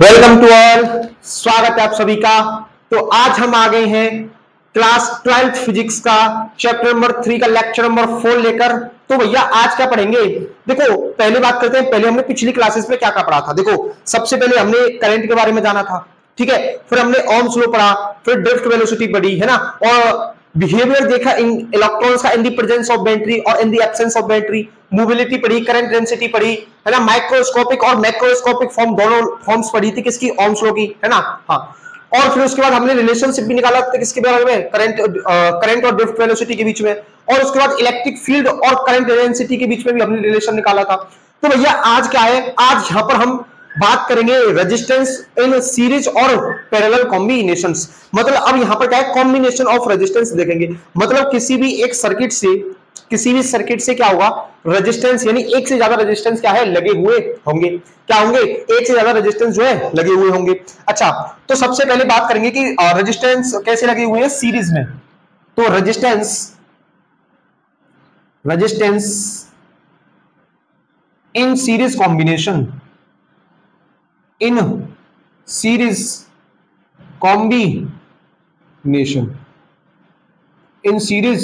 Welcome to all, स्वागत है आप सभी का। तो आज हम आ गए हैं क्लास 12th फिजिक्स का चैप्टर नंबर 3 का लेक्चर नंबर 4 लेकर। तो भैया आज क्या पढ़ेंगे? देखो पहले बात करते हैं, पहले हमने पिछली क्लासेस में क्या क्या पढ़ा था। देखो सबसे पहले हमने करंट के बारे में जाना था, ठीक है। फिर हमने ओम्स लॉ पढ़ा, फिर ड्रिफ्ट वेलोसिटी पढ़ी, है ना, और बिहेवियर देखा इन इलेक्ट्रॉन्स का in the presence of battery और in the absence of battery, mobility पढ़ी, करंट डेंसिटी पढ़ी, है ना, माइक्रोस्कोपिक और मैक्रोस्कोपिक फॉर्म दोनों फॉर्म्स पढ़ी थी किसकी, ओम्स लॉ की, है ना। हाँ, और फिर उसके बाद हमने रिलेशनशिप भी निकाला था किसके बारे में, करंट और ड्रिफ्ट वेलोसिटी के बीच में, और उसके बाद इलेक्ट्रिक फील्ड और करंट डेंसिटी के बीच में भी हमने रिलेशन निकाला था। तो भैया आज क्या है, आज यहां पर हम बात करेंगे रेजिस्टेंस इन सीरीज और पैरेलल कॉम्बिनेशंस। मतलब अब यहां पर क्या है, कॉम्बिनेशन ऑफ रेजिस्टेंस देखेंगे। मतलब किसी भी सर्किट से क्या होगा, रेजिस्टेंस यानी एक से ज्यादा रेजिस्टेंस क्या है, लगे हुए होंगे। क्या होंगे? एक से ज्यादा रेजिस्टेंस जो है लगे हुए होंगे। अच्छा, तो सबसे पहले बात करेंगे कि रेजिस्टेंस कैसे लगे हुए हैं सीरीज में। तो resistance in series combination, in series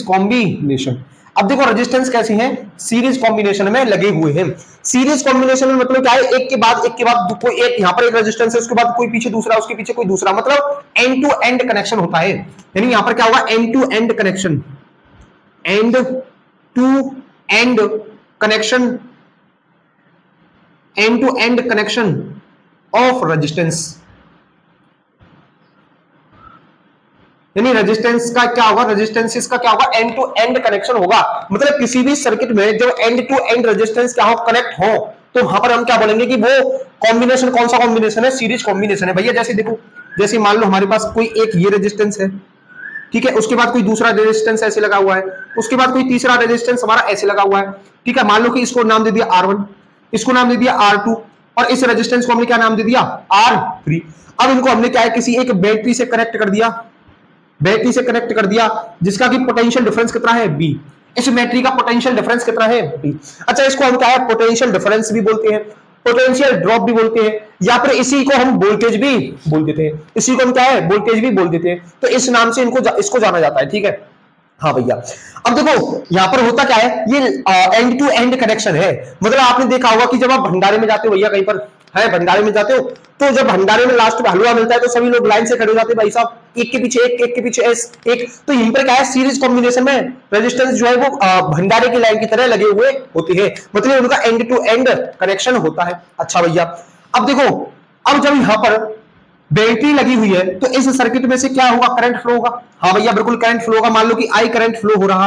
combination. अब देखो रेजिस्टेंस कैसी है, सीरीज कॉम्बिनेशन में लगे हुए हैं। सीरीज कॉम्बिनेशन में मतलब क्या है, एक के बाद कोई एक, यहां पर एक रेजिस्टेंस है, उसके बाद कोई पीछे दूसरा, उसके पीछे कोई दूसरा, मतलब एंड टू एंड कनेक्शन होता है। यानी यहां पर क्या होगा, end to end connection, end to end connection, end to end connection of resistance. यानी रेजिस्टेंस का क्या होगा, रेजिस्टेंसेस का क्या होगा, एंड टू एंड कनेक्शन होगा। मतलब किसी भी सर्किट में जब एंड टू एंड रेजिस्टेंस क्या हो, कनेक्ट हो, तो वहां पर हम क्या बोलेंगे कि वो कॉम्बिनेशन कौन सा कॉम्बिनेशन है, सीरीज कॉम्बिनेशन है। भैया जैसे देखो, जैसे मान लो हमारे पास कोई एक ये रेजिस्टेंस है, ठीक है, उसके बाद कोई दूसरा रेजिस्टेंस ऐसे लगा हुआ है, उसके बाद कोई तीसरा रेजिस्टेंस हमारा ऐसे लगा हुआ है, ठीक है। मान लो कि इसको नाम दे दिया R1, इसको नाम दे दिया R2, और इस रेजिस्टेंस को हमने क्या नाम दे दिया, R3। अब इनको हमने क्या है, किसी एक बैटरी से कनेक्ट कर दिया, जिसका कि पोटेंशियल डिफरेंस कितना है, B। इस बैटरी का पोटेंशियल डिफरेंस कितना है, B। अच्छा, इसको हम क्या है, पोटेंशियल डिफरेंस भी बोलते हैं, पोटेंशियल ड्रॉप भी बोलते हैं, या फिर इसी को हम वोल्टेज भी बोल देते हैं, इसी को हम क्या है, वोल्टेज भी बोल देते हैं। तो इस नाम से इसको जाना जाता है, ठीक है। हाँ भैया, अब देखो यहां पर होता क्या है, ये एंड टू एंड कनेक्शन है। मतलब आपने देखा होगा कि जब आप भंडारे में जाते हो, भैया कहीं पर है भंडारे में जाते हो, तो जब भंडारे में लास्ट में हलवा मिलता है तो सभी लोग लाइन से खड़े हो जाते हैं, भाई साहब एक के पीछे एक, एक के पीछे एक। तो यहीं पर क्या है, सीरीज कॉम्बिनेशन में रेजिस्टेंस जो है वो भंडारे की लाइन की तरह लगे हुए होते हैं, मतलब उनका एंड टू एंड कनेक्शन होता है। अच्छा भैया, अब देखो, अब जब यहां पर बैटरी लगी हुई है तो इस सर्किट में से क्या होगा, करंट फ्लो होगा। हाँ भैया बिल्कुल करंट फ्लो होगा। मान लो कि आई करंट फ्लो हो रहा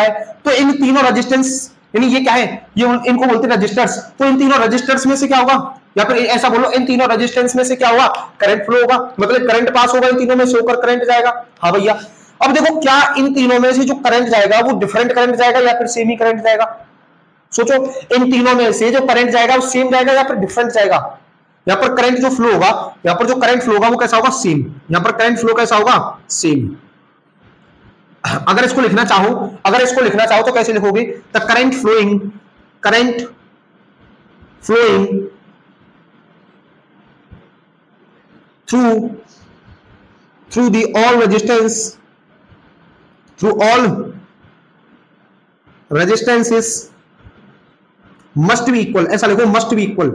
है, तो इन तीनों रेजिस्टेंस, यानी ये क्या है, ये इनको बोलते हैं रजिस्टर्स। तो इन तीनों रजिस्टर्स में से क्या होगा, या फिर ऐसा बोलो, इन तीनों रेजिस्टेंस में से क्या होगा, करंट फ्लो होगा। मतलब करंट पास होगा इन तीनों में से, होकर करंट जाएगा। हाँ भैया, अब देखो क्या इन तीनों में से जो करंट जाएगा वो डिफरेंट करंट जाएगा या फिर सेम ही करंट जाएगा। सोचो, इन तीनों में से जो करंट जाएगा वो सेम जाएगा या फिर डिफरेंट जाएगा। यहां पर करंट जो फ्लो होगा, यहां पर जो करंट फ्लो होगा वो कैसा होगा, सेम। यहां पर करंट फ्लो कैसा होगा, सेम। अगर इसको लिखना चाहो तो कैसे लिखोगे, the current flowing through the all resistances must be equal। ऐसा लिखो, must be equal।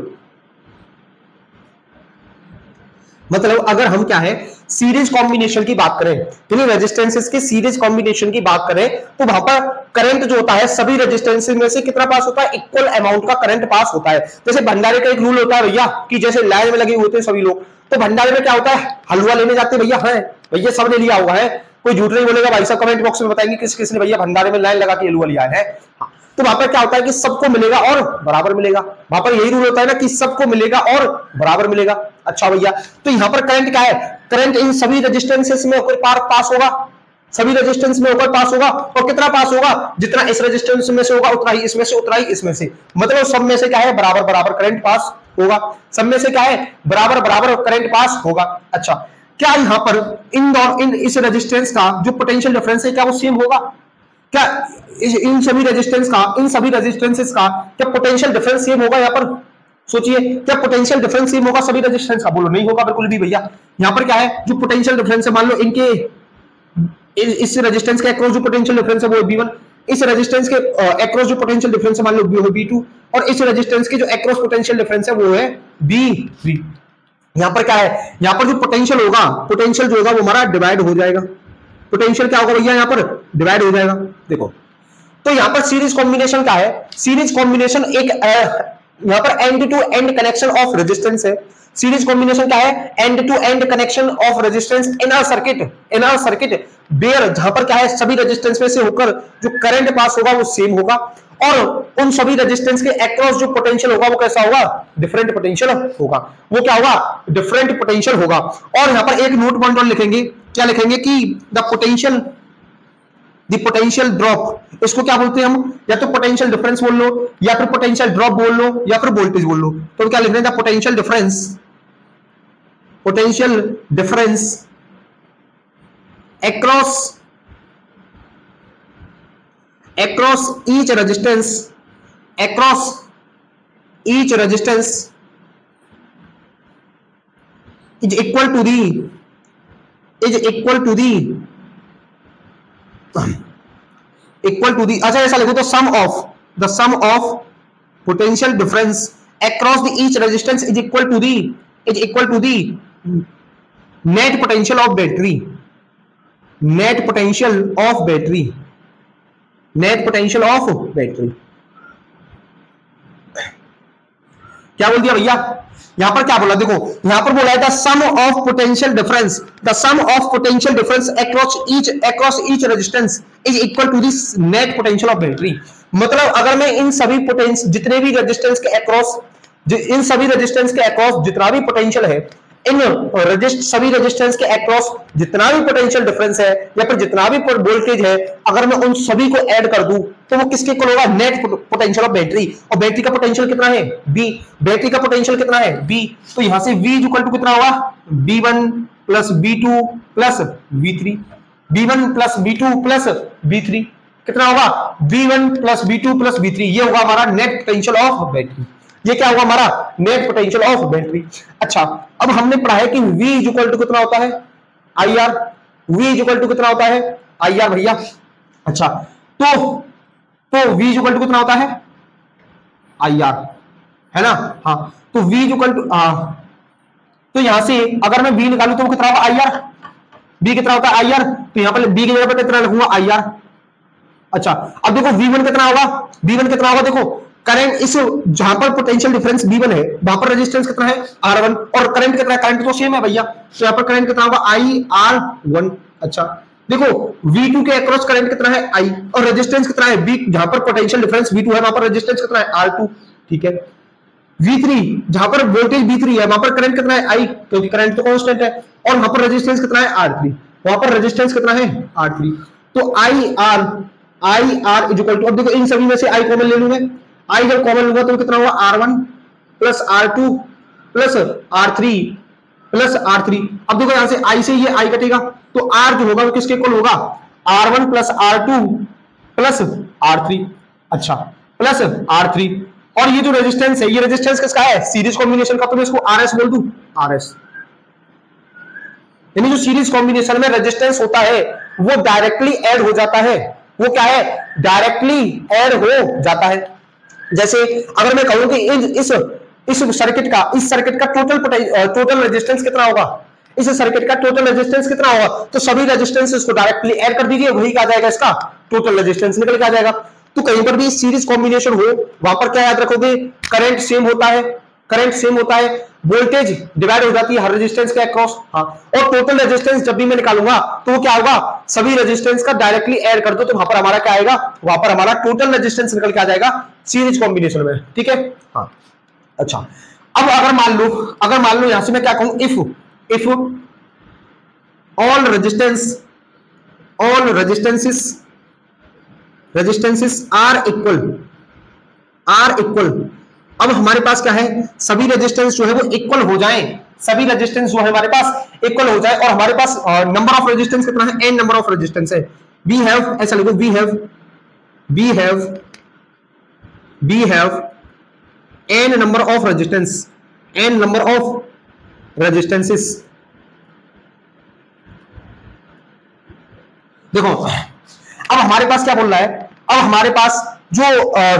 मतलब अगर हम क्या है, सीरीज कॉम्बिनेशन की बात करें, यानी रेजिस्टेंसेस के सीरीज कॉम्बिनेशन की बात करें, तो वहां पर करंट जो होता है सभी रेजिस्टेंसेस में से कितना पास होता है, इक्वल अमाउंट का करंट पास होता है। जैसे भंडारे का एक रूल होता है भैया, कि जैसे लाइन में लगे होते हैं सभी लोग, तो भंडारे में क्या होता है, हलवा लेने जाते हैं भैया, है भैया सब ने लिया हुआ है, कोई झूठ नहीं बोलेगा भाई साहब, कमेंट बॉक्स में बताएंगे किस किसने भैया भंडारे में लाइन लगा के हलवा लिया है। हाँ, तो वहां पर क्या होता है कि सबको मिलेगा और बराबर मिलेगा। वहां पर यही रूल होता है ना कि सबको मिलेगा और बराबर मिलेगा। अच्छा भैया, तो यहां पर करंट क्या है, करंट इन सभी रेजिस्टेंसेस में होकर पास होगा, सभी रेजिस्टेंस में होकर पास होगा। और कितना पास होगा, जितना इस रेजिस्टेंस में से होगा उतना ही इसमें से, उतना ही इसमें से। मतलब सब में से क्या है, बराबर बराबर करंट पास होगा। सब में से क्या है, बराबर बराबर करंट पास होगा। अच्छा, क्या यहां पर इन इस रेजिस्टेंस का जो पोटेंशियल डिफरेंस है क्या वो सेम होगा? क्या इन सभी रेजिस्टेंसेस का क्या पोटेंशियल डिफरेंस सेम होगा यहाँ पर? सोचिए क्या पोटेंशियल डिफरेंस सेम होगा सभी रेजिस्टेंस का? बोलो नहीं होगा बिल्कुल भी भैया। यहां पर क्या है, जो पोटेंशियल डिफरेंस है, मान लो इनके इस रेजिस्टेंस के अक्रॉस जो पोटेंशियल डिफरेंस है वो V1, इस रेजिस्टेंस के अक्रॉस जो पोटेंशियल डिफरेंस है मान लो V2, और इस रेजिस्टेंस के जो अक्रॉस पोटेंशियल डिफरेंस है वो है V3। यहां पर क्या है, यहां पर जो पोटेंशियल होगा, पोटेंशियल जो होगा वो हमारा डिवाइड हो जाएगा। पोटेंशियल क्या होगा भैया, यहां पर डिवाइड हो जाएगा। देखो तो यहां पर सीरीज कॉम्बिनेशन क्या है, सीरीज कॉम्बिनेशन एक यहां पर end to end connection of resistance है। सीरीज कॉम्बिनेशन क्या है, end to end connection of resistance in a circuit where, जहां पर क्या है सभी रेजिस्टेंस में से होकर जो करंट पास होगा वो सेम होगा, और उन सभी रेजिस्टेंस के अक्रॉस जो पोटेंशियल होगा वो कैसा होगा, डिफरेंट पोटेंशियल होगा। वो क्या होगा, डिफरेंट पोटेंशियल होगा। और यहां पर एक नोट पॉइंट और लिखेंगे, क्या लिखेंगे कि द पोटेंशियल ड्रॉप, इसको क्या बोलते हैं हम, या तो पोटेंशियल डिफरेंस बोल लो, या फिर पोटेंशियल ड्रॉप बोल लो, या फिर वोल्टेज बोल लो। तो क्या लिख रहे हैं, potential difference across each resistance is equal to the अच्छा ऐसा लिखो तो sum of potential difference across the each resistance is equal to the net potential of battery। क्या बोल दिया भैया, यहां पर क्या बोला, देखो यहां पर बोला है the sum of potential difference across each resistance is equal to this net potential of battery. मतलब अगर मैं इन सभी पोटेंशियल जितने भी रेजिस्टेंस के अक्रॉस जितना भी पोटेंशियल है, इन सभी रेजिस्टेंस के अक्रॉस जितना भी पोटेंशियल डिफरेंस है या फिर जितना भी वोल्टेज है, अगर मैं उन सभी को ऐड कर दूं तो वो किसके इक्वल होगा, नेट पोटेंशियल ऑफ बैटरी। और बैटरी का पोटेंशियल कितना है, बी। बैटरी का पोटेंशियल कितना है, बी। तो यहां से V इक्वल टू कितना होगा, B1 plus B2 plus V3। B1 plus B2 plus B3 कितना होगा, B1 plus B2 plus B3। ये होगा हमारा नेट पोटेंशियल ऑफ बैटरी। ये क्या होगा हमारा नेट पोटेंशियल ऑफ बैटरी। अच्छा अब हमने पढ़ा है कि V इक्वल टू कितना होता है, IR। V इक्वल टू कितना होता है, IR भैया। अच्छा तो V इक्वल टू कितना होता है, IR, है ना। हाँ तो V इक्वल टू, तो यहां से अगर मैं V निकालू तो वो कितना होगा, IR। B कितना होता है, IR। तो यहां पर B की जगह पर कितना लिखूंगा, IR। अच्छा अब देखो V1 कितना होगा, देखो करंट इस जहां पर पोटेंशियल डिफरेंस V1 है वहां पर रेजिस्टेंस कितना है, R1, और करंट कितना है, करंट तो सेम है भैया। तो यहां पर करंट कितना होगा, IR1। अच्छा देखो V2 के अक्रॉस करंट कितना है, I, और रेजिस्टेंस कितना है, B। जहां पर पोटेंशियल डिफरेंस V2 है वहां पर रेजिस्टेंस कितना है, R2। ठीक है। V3 जहां पर वोल्टेज V3 है वहां पर करंट कितना है, I, क्योंकि करंट तो कांस्टेंट है, और वहां पर रेजिस्टेंस कितना है, R3। वहां पर रेजिस्टेंस कितना है, R3। तो IR इज इक्वल टू, अब देखो इन सभी में से I कॉमन ले लूंगा, I जब कॉमन लूंगा तो कितना होगा, R1 plus R2 plus R3 plus R3। अब देखो यहां से I से ये I कटेगा तो R जो होगा वो किसके इक्वल होगा, R1 plus R2 plus R3। अच्छा प्लस R3, और ये जो रेजिस्टेंस है, ये रेजिस्टेंस किसका है, सीरीज कॉम्बिनेशन का। तो मैं इसको RS बोल दूं, RS। यानी जो सीरीज कॉम्बिनेशन में रेजिस्टेंस होता है वो डायरेक्टली ऐड हो जाता है। वो क्या है, डायरेक्टली ऐड हो जाता है। जैसे अगर मैं कहूं कि इस सर्किट का टोटल रेजिस्टेंस कितना होगा, इस सर्किट का टोटल रेजिस्टेंस कितना होगा, तो सभी रेजिस्टेंस को डायरेक्टली ऐड कर दीजिए, वही क्या आ जाएगा, इसका टोटल रेजिस्टेंस निकल के आ जाएगा। तो कहीं पर भी सीरीज कॉम्बिनेशन हो वहां पर क्या याद रखोगे, करंट सेम होता है, वोल्टेज डिवाइड हो जाती है हर रेजिस्टेंस के अक्रॉस। हाँ, और टोटल रेजिस्टेंस जब भी मैं निकालूंगा तो वो क्या होगा, सभी रेजिस्टेंस का डायरेक्टली ऐड कर दो तो वहां पर हमारा क्या आएगा, वहां पर हमारा टोटल रेजिस्टेंस निकल के आ जाएगा सीरीज कॉम्बिनेशन में। ठीक है। हाँ अच्छा अब अगर मान लो यहां से मैं क्या कहूं, if all resistances are equal. अब हमारे पास क्या है, सभी रेजिस्टेंस जो है वो इक्वल हो जाएं, हमारे पास इक्वल हो जाए, और हमारे पास नंबर ऑफ रेजिस्टेंस कितना है, n नंबर ऑफ रेजिस्टेंस है। वी हैव, ऐसा लिखो, we have n number of resistance, n number of resistances. देखो अब हमारे पास क्या बोल रहा है, अब हमारे पास जो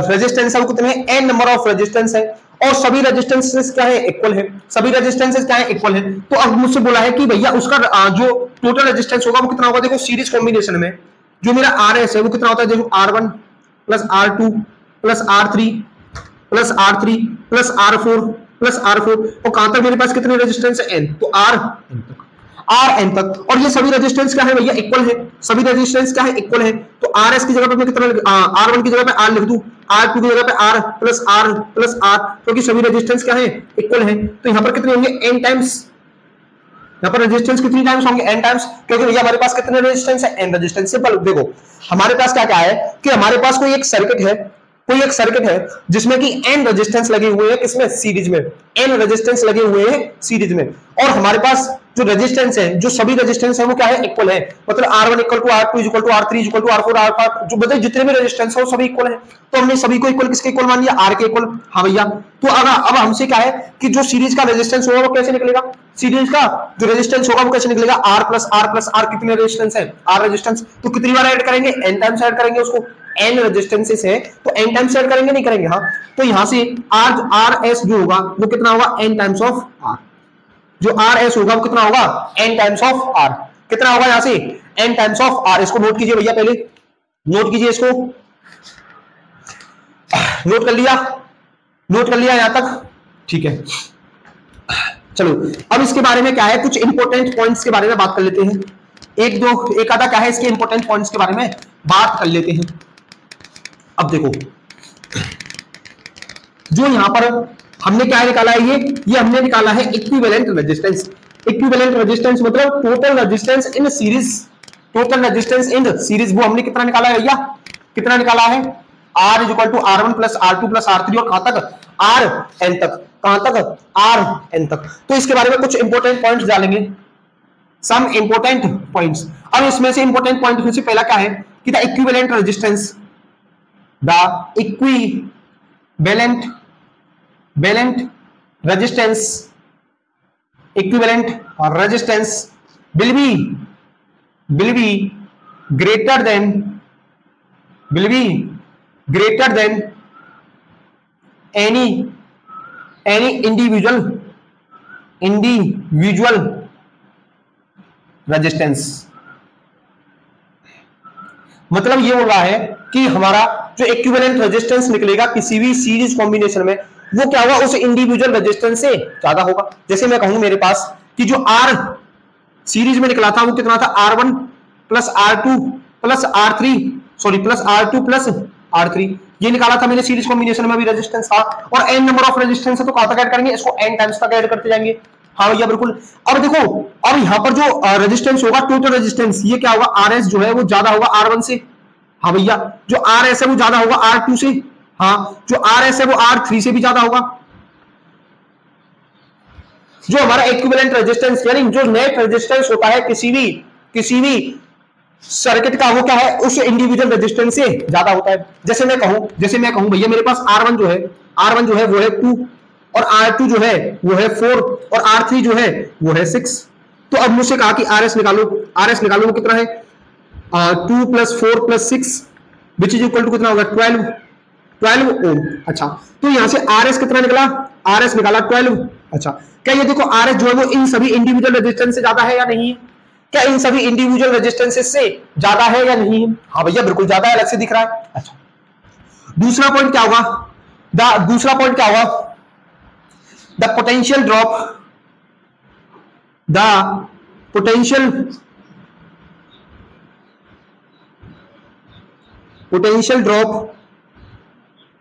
रेजिस्टेंस है वो कितने हैं, n नंबर ऑफ रेजिस्टेंस है, और सभी रेजिस्टेंसेस क्या है, इक्वल है, सभी रेजिस्टेंसेस क्या है, इक्वल है। तो अब मुझसे बोला है कि भैया उसका जो टोटल रेजिस्टेंस होगा वो कितना होगा। देखो सीरीज कॉम्बिनेशन में जो मेरा RS है वो कितना होता है, देखो R1 plus R2 plus R3 plus R3 plus R4 plus R4, और कहां तक मेरे पास कितने रेजिस्टेंस है, n, तो Rn तक। और ये सभी रेजिस्टेंस क्या है भैया, इक्वल है, सभी रेजिस्टेंस क्या है, इक्वल है। तो RS की जगह पे मैं कितना, R1 की जगह पे R लिख दूं, R2 की जगह पे R प्लस R, क्योंकि सभी रेजिस्टेंस क्या है, इक्वल है। तो यहाँ पर कितने होंगे, n टाइम्स, यहाँ पर रेजिस्टेंस कितनी टाइम्स होंगे, n टाइम्स, क्योंकि भैया हमारे पास कितने रेजिस्टेंस है, n रेजिस्टेंस। सिंपल, देखो हमारे पास क्या क्या है कि हमारे पास कोई एक सर्किट है जिसमें कि n रेजिस्टेंस लगे हुए हैं, किसमें, सीरीज में, n रेजिस्टेंस लगे हुए हैं सीरीज में, और हमारे पास जो रेजिस्टेंस है, जो सभी रेजिस्टेंस है वो क्या है, इक्वल है। मतलब R1 equal to R2 equal to R3 equal to R4 R5, जो मतलब जितने भी रेजिस्टेंस है वो सभी इक्वल है। तो हमने सभी को इक्वल किसके इक्वल मान लिया, R के इक्वल। हाँ भैया, तो अब हमसे क्या है कि जो सीरीज का रेजिस्टेंस होगा वो कैसे निकलेगा, सीरीज का जो रेजिस्टेंस होगा वो कैसे निकलेगा, R प्लस R कितने रेजिस्टेंस है, R रेजिस्टेंस, तो कितनी बार ऐड करेंगे, n टाइम्स ऐड करेंगे उसको, n रेजिस्टेंसेस है तो n टाइम्स ऐड करेंगे, नहीं करेंगे, हाँ। तो यहां से RS जो होगा वो कितना होगा, n टाइम्स ऑफ R, जो RS होगा वो कितना होगा, n टाइम्स ऑफ R, कितना होगा यहां से, n टाइम्स ऑफ R। इसको नोट कीजिए भैया, पहले नोट कीजिए, इसको नोट कर लिया यहां तक, ठीक है। चलो अब इसके बारे में क्या है, कुछ इंपॉर्टेंट पॉइंट्स के बारे में बात कर लेते हैं, एक आधा क्या है इसके इंपॉर्टेंट पॉइंट्स के बारे में बात कर लेते हैं। अब देखो जो यहां पर हमने क्या निकाला है, ये हमने निकाला है इक्विवेलेंट रेजिस्टेंस। इक्विवेलेंट रेजिस्टेंस मतलब total resistance in series, total resistance in series, वो हमने कितना निकाला है भैया, कितना निकाला है, R is equal to R1 plus R2 plus R3, और कहां तक, Rn तक, कहां तक, Rn तक। तो इसके बारे में कुछ इंपॉर्टेंट पॉइंट्स डालेंगे, सम इंपॉर्टेंट पॉइंट्स। अब इसमें से इंपॉर्टेंट पॉइंट में से पहला क्या है कि the equivalent resistance, the equivalent resistance, equivalent resistance will be greater than any individual resistance। मतलब ये बोल रहा है कि हमारा जो इक्विवेलेंट रेजिस्टेंस निकलेगा किसी भी सीरीज कॉम्बिनेशन में, वो क्या होगा, उस इंडिविजुअल रेजिस्टेंस से ज्यादा होगा। जैसे मैं कहूं मेरे पास कि जो R सीरीज में निकला था वो कितना था, R1 plus R2 plus R3, sorry plus R2 plus R3, ये निकाला था मैंने सीरीज कॉम्बिनेशन में भी रेजिस्टेंस था, और n नंबर ऑफ रेजिस्टेंस है तो कहां तक ऐड करेंगे, इसको n टाइम्स तक ऐड करते जाएंगे। हाँ भैया बिल्कुल। अब देखो अब यहां पर जो रेजिस्टेंस होगा, टोटल रेजिस्टेंस, ये क्या होगा, RS जो है वो ज्यादा होगा R1 से। हाँ भैया, जो RS है वो ज्यादा होगा R2 से। हाँ, जो RS है वो R3 से भी ज्यादा होगा। जो हमारा इक्विवेलेंट रेजिस्टेंस यानी जो नेट रेजिस्टेंस होता है किसी भी सर्किट का, वो क्या है, उस इंडिविजुअल रेजिस्टेंस से ज्यादा होता है। जैसे मैं कहूं भैया मेरे पास R1 जो है वो है 2, और R2 जो है वो है 4, और R3 जो है वो है 6। तो अब मुझसे कहा कि RS निकालो, वो कितना है, 2 plus 4 plus 6 which is equal to कितना होगा, 12 ओम। अच्छा, तो यहां से RS कितना निकला, RS निकाला 12। अच्छा, क्या ये देखो RS जो है वो इन सभी इंडिविजुअल रेजिस्टेंस से ज्यादा है या नहीं है, क्या इन सभी इंडिविजुअल रेजिस्टेंसेस से ज्यादा है या नहीं है? हाँ भैया बिल्कुल ज्यादा है, अलग से दिख रहा है। अच्छा, दूसरा पॉइंट क्या होगा, the potential drop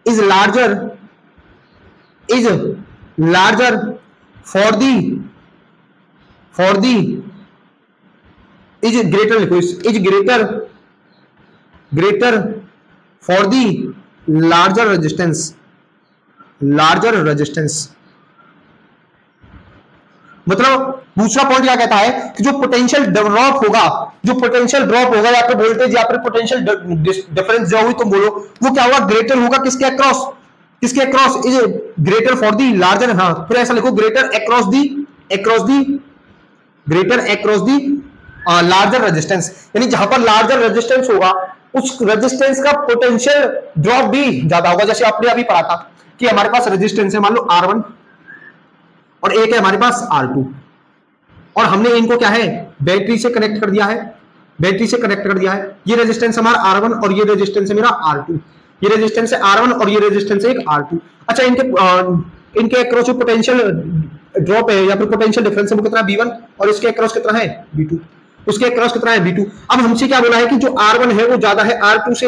is larger for the is greater for the larger resistance। मतलब दूसरा पॉइंट क्या कहता है कि जो पोटेंशियल ड्रॉप होगा या फिर वोल्टेज या फिर पोटेंशियल डिफरेंस जो हुई तुम बोलो, वो क्या होगा, ग्रेटर होगा किसके अक्रॉस, किसके across, is greater for the larger, हाँ फिर ऐसा लिखो greater across the greater across the larger resistance, यानी जहां पर लार्जर रेजिस्टेंस होगा उस रेजिस्टेंस का पोटेंशियल ड्रॉप भी ज्यादा होगा। जैसे आपने अभी पढ़ा था कि हमारे पास रेजिस्टेंस है मान लो R1 और एक है हमारे पास R2, और हमने इनको क्या है बैटरी से कनेक्ट कर दिया है, ये रेजिस्टेंस हमारा R1 और ये रेजिस्टेंस है मेरा R2, ये रेजिस्टेंस है R1 और ये रेजिस्टेंस है एक R2। अच्छा इनके अक्रॉस जो पोटेंशियल ड्रॉप है या फिर पोटेंशियल डिफरेंस है वो कितना V1 और इसके अक्रॉस कितना है V2, उसके अक्रॉस कितना है V2। अब हमसे क्या बोला है कि जो R1 है वो ज्यादा है R2 से,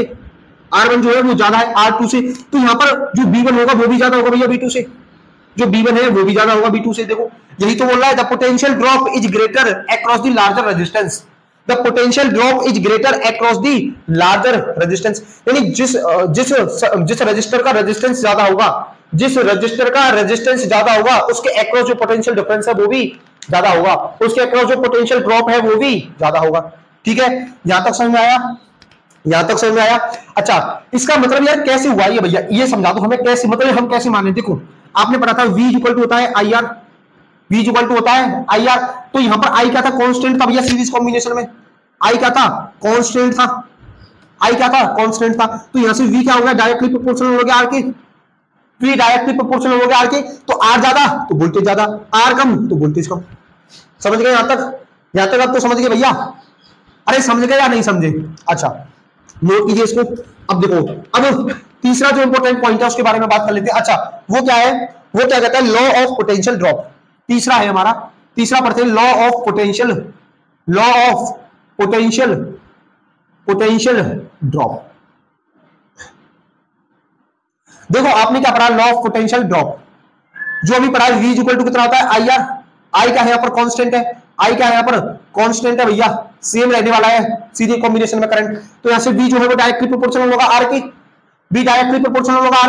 R1 जो है वो ज्यादा है R2 से, तो यहाँ पर जो V1 होगा वो भी ज्यादा होगा भैया V2 से, जो V1 है वो भी ज्यादा होगा V2 से। देखो यही तो बोल रहा है the potential drop is greater across the larger resistance, the potential drop is greater across the larger resistance, यानी जिस रजिस्टर का रेजिस्टेंस ज्यादा होगा, उसके अक्रॉस जो पोटेंशियल डिफरेंस है वो भी ज्यादा होगा, उसके अक्रॉस जो पोटेंशियल ड्रॉप है वो भी ज्यादा होगा। ठीक है, यहां तक समझ में आया। अच्छा इसका मतलब यार कैसे हुआ ये भैया, ये समझा दो हमें कैसे, मतलब हम कैसे माने। देखो आपने पढ़ा था V इक्वल टू होता है IR, तो यहां पर I क्या था, कांस्टेंट था भैया सीरीज कॉम्बिनेशन में, I क्या था, कांस्टेंट था, तो यहां से V क्या हो गया, डायरेक्टली प्रोपोर्शनल हो गया R के, V डायरेक्टली प्रोपोर्शनल हो गया R के, तो R ज्यादा तो वोल्टेज ज्यादा, R कम तो वोल्टेज कम। समझ गए यहां तक आप तो समझ गए भैया, अरे समझ गए या नहीं समझे। अच्छा नोट कीजिए इसको। अब देखो अब तीसरा जो इंपॉर्टेंट पॉइंट है उसके बारे में बात कर लेते हैं। अच्छा वो क्या है, वो क्या कहता है, लॉ ऑफ पोटेंशियल ड्रॉप। तीसरा है हमारा, तीसरा पढ़ते हैं लॉ ऑफ पोटेंशियल ड्रॉप। देखो आपने क्या पढ़ा, लॉ ऑफ पोटेंशियल ड्रॉप जो अभी पढ़ा है, V इक्वल टू कितना होता है IR, I क्या है यहाँ पर कांस्टेंट है, कांस्टेंट है भैया, सेम रहने वाला है सीधे कॉम्बिनेशन में करंट, तो यहां से V जो है वो डायरेक्टली प्रोपोर्शनल होगा R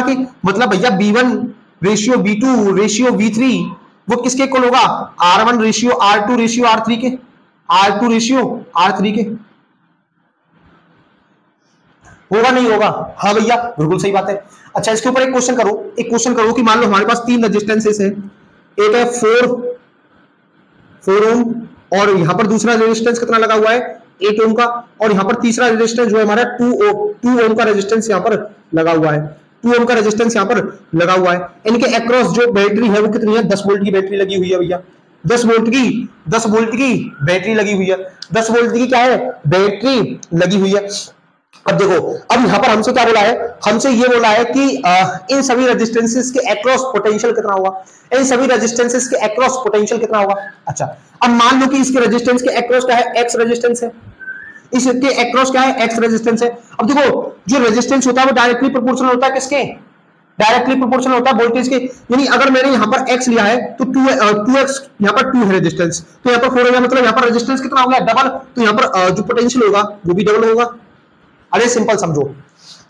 के, मतलब भैया V1 ratio V2 ratio V3 वो किसके इक्वल होगा, R1 ratio R2 ratio R3 के, होगा नहीं होगा, हाँ भैया बिल्कुल सही बात है। अच्छा इसके ऊपर एक क्वेश्चन करो कि मान लो हमारे पास 3 रेजिस्टेंसेस है, एक है 4 ओम और यहां पर दूसरा रेजिस्टेंस कितना लगा हुआ है 8 ओम का, और यहां पर तीसरा रेजिस्टेंस जो है हमारा 2 ओम का रेजिस्टेंस यहां पर लगा हुआ है, 2 ओम का रेजिस्टेंस यहां पर लगा हुआ है। इनके अक्रॉस जो बैटरी है वो कितनी है, 10 वोल्ट की बैटरी लगी हुई है भैया, 10 वोल्ट की बैटरी लगी हुई है, 10 वोल्ट की क्या है बैटरी लगी हुई है। अब देखो अब यहां पर हमसे क्या बोला है, हमसे ये बोला है कि इन सभी रेजिस्टेंसेस के अक्रॉस पोटेंशियल कितना होगा, अच्छा अब मान लो कि इसके रेजिस्टेंस के अक्रॉस क्या है, X रेजिस्टेंस है, इसके अक्रॉस क्या है, X रेजिस्टेंस है। अब देखो जो रेजिस्टेंस होता है वो डायरेक्टली प्रोपोर्शनल होता है किसके, वोल्टेज के, यानी अगर मैंने यहाँ पर X लिया है तो 2X यहाँ पर 2 है रेजिस्टेंस, तो यहाँ पर 4 है, मतलब यहाँ पर रेजिस्टेंस कितना हो गया डबल, तो यहाँ पर जो पोटेंशियल होगा वो भी डबल होगा। अरे सिंपल समझो,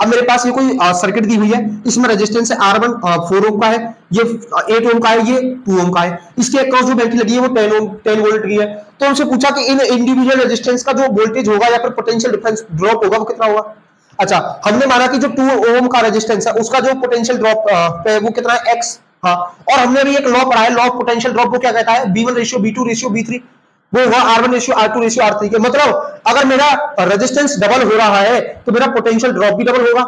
अब मेरे पास ये कोई सर्किट दी हुई है, इसमें रेजिस्टेंस है R1 4 ओम का है, ये 8 ओम का है, ये 2 ओम का है, इसके अक्रॉस जो बैटरी लगी है वो 10 वोल्ट की है। तो हमसे पूछा कि इन इंडिविजुअल रेजिस्टेंस का जो वोल्टेज होगा या फिर पोटेंशियल डिफरेंस ड्रॉप होगा वो कितना होगा। अच्छा हमने माना कि जो 2 ओम का रेजिस्टेंस है उसका जो पोटेंशियल ड्रॉप है वो कितना है X, हाँ, और हमने भी एक लॉ पढ़ा है, लॉ ऑफ पोटेंशियल ड्रॉप, वो क्या कहता है V1 ratio V2 ratio V3 वो हुआ R1 ratio R2 ratio R3 के, मतलब अगर मेरा रेजिस्टेंस डबल हो रहा है तो मेरा पोटेंशियल ड्रॉप भी डबल होगा,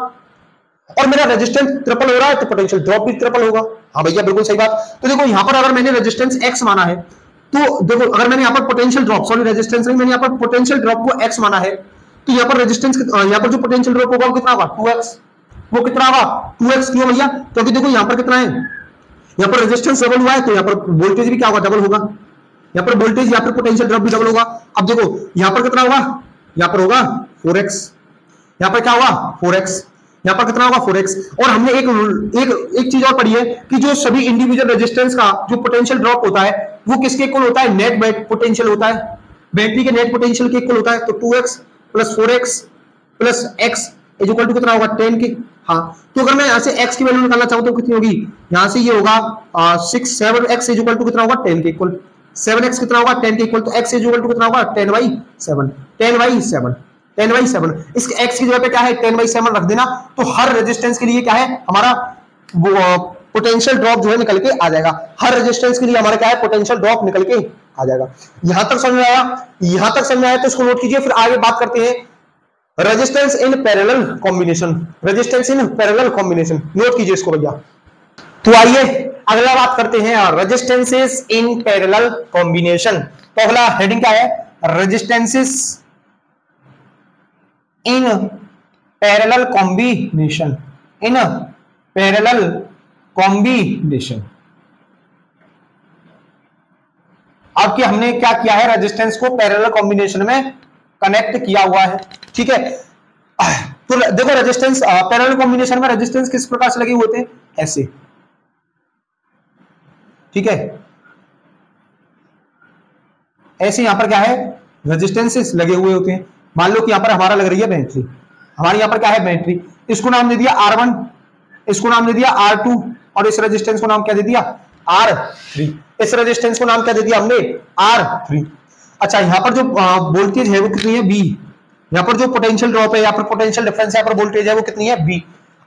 और मेरा रेजिस्टेंस ट्रिपल हो रहा है तो पोटेंशियल ड्रॉप भी ट्रिपल होगा। हाँ भैया बिल्कुल सही बात। तो देखो यहाँ पर अगर मैंने रेजिस्टेंस X माना है, तो देखो अगर मैंने यहाँ पर पोटेंशियल ड्रॉप, सॉरी रेजिस्टेंस नहीं, मैंने यहाँ पर पोटेंशियल ड्रॉप को X माना है, तो यहाँ पर रेजिस्टेंस, यहाँ पर जो पोटेंशियल ड्रॉप होगा वो कितना होगा 2X, वो कितना होगा 2X, क्यों भैया, क्योंकि देखो यहाँ पर कितना है, यहाँ पर रेजिस्टेंस डबल हुआ है तो यहाँ पर वोल्टेज भी क्या होगा डबल होगा, यहाँ पर वोल्टेज, यहाँ पर पोटेंशियल ड्रॉप भी डबल होगा। अब देखो यहाँ पर कितना होगा, यहाँ पर होगा 4x, यहाँ पर क्या होगा 4x, यहाँ पर कितना होगा 4x। और हमने एक चीज और पढ़ी है कि जो सभी इंडिविजुअल रेजिस्टेंस का जो पोटेंशियल ड्रॉप होता है वो किसके इक्वल होता है, नेट पोटेंशियल होता है, बैटरी के नेट पोटेंशियल के इक्वल होता है। तो 2x plus 4x plus x is equal to कितना होगा 10 के। हाँ तो अगर मैं यहाँ से x की वैल्यू निकालना चाहूँ तो कितनी होगी, यहाँ से ये होगा 7x इज इक्वल टू कितना होगा 10 के इक्वल, 7x कितना होगा 10 के इक्वल, तो x इज इक्वल टू कितना होगा 10/7। इसके x की जगह पे क्या है 10/7 रख देना, तो हर रेजिस्टेंस के लिए क्या है हमारा पोटेंशियल ड्रॉप जो है निकल के आ जाएगा। हर रेजिस्टेंस के लिए हमारा क्या है, पोटेंशियल ड्रॉप निकल के आ जाएगा। यहां तक समझ में आया? यहां तक समझ में आया तो इसको नोट कीजिए। फिर आगे बात करते हैं resistance in parallel combination. Resistance in parallel combination note कीजिए इसको भैया। तो आइए अगला बात करते हैं रेजिस्टेंसेस इन पैरेलल कॉम्बिनेशन। तो अगला हेडिंग क्या है, resistances in parallel combination. In parallel combination. अब कि हमने क्या किया है, रेजिस्टेंस को पैरेलल कॉम्बिनेशन में कनेक्ट किया हुआ है, ठीक है। तो देखो रेजिस्टेंस पैरेलल कॉम्बिनेशन में रेजिस्टेंस किस प्रकार से लगे हुए होते हैं, ऐसे, ठीक है। ऐसे यहां पर क्या है, रेजिस्टेंसेस लगे हुए होते हैं। मान लो कि यहां पर हमारा लग रही है बैटरी, हमारे यहां पर क्या है, बैटरी। इसको नाम दे दिया R1, इसको नाम दे दिया R2 और इस रेजिस्टेंस को नाम क्या दे दिया, R3। इस रेजिस्टेंस को नाम क्या दे दिया हमने, R3। अच्छा, यहां पर जो वोल्टेज है वो कितनी है, B। यहां पर जो पोटेंशियल ड्रॉप है, यहां पर पोटेंशियल डिफरेंस है, यहां पर वोल्टेज है वो कितनी है, B।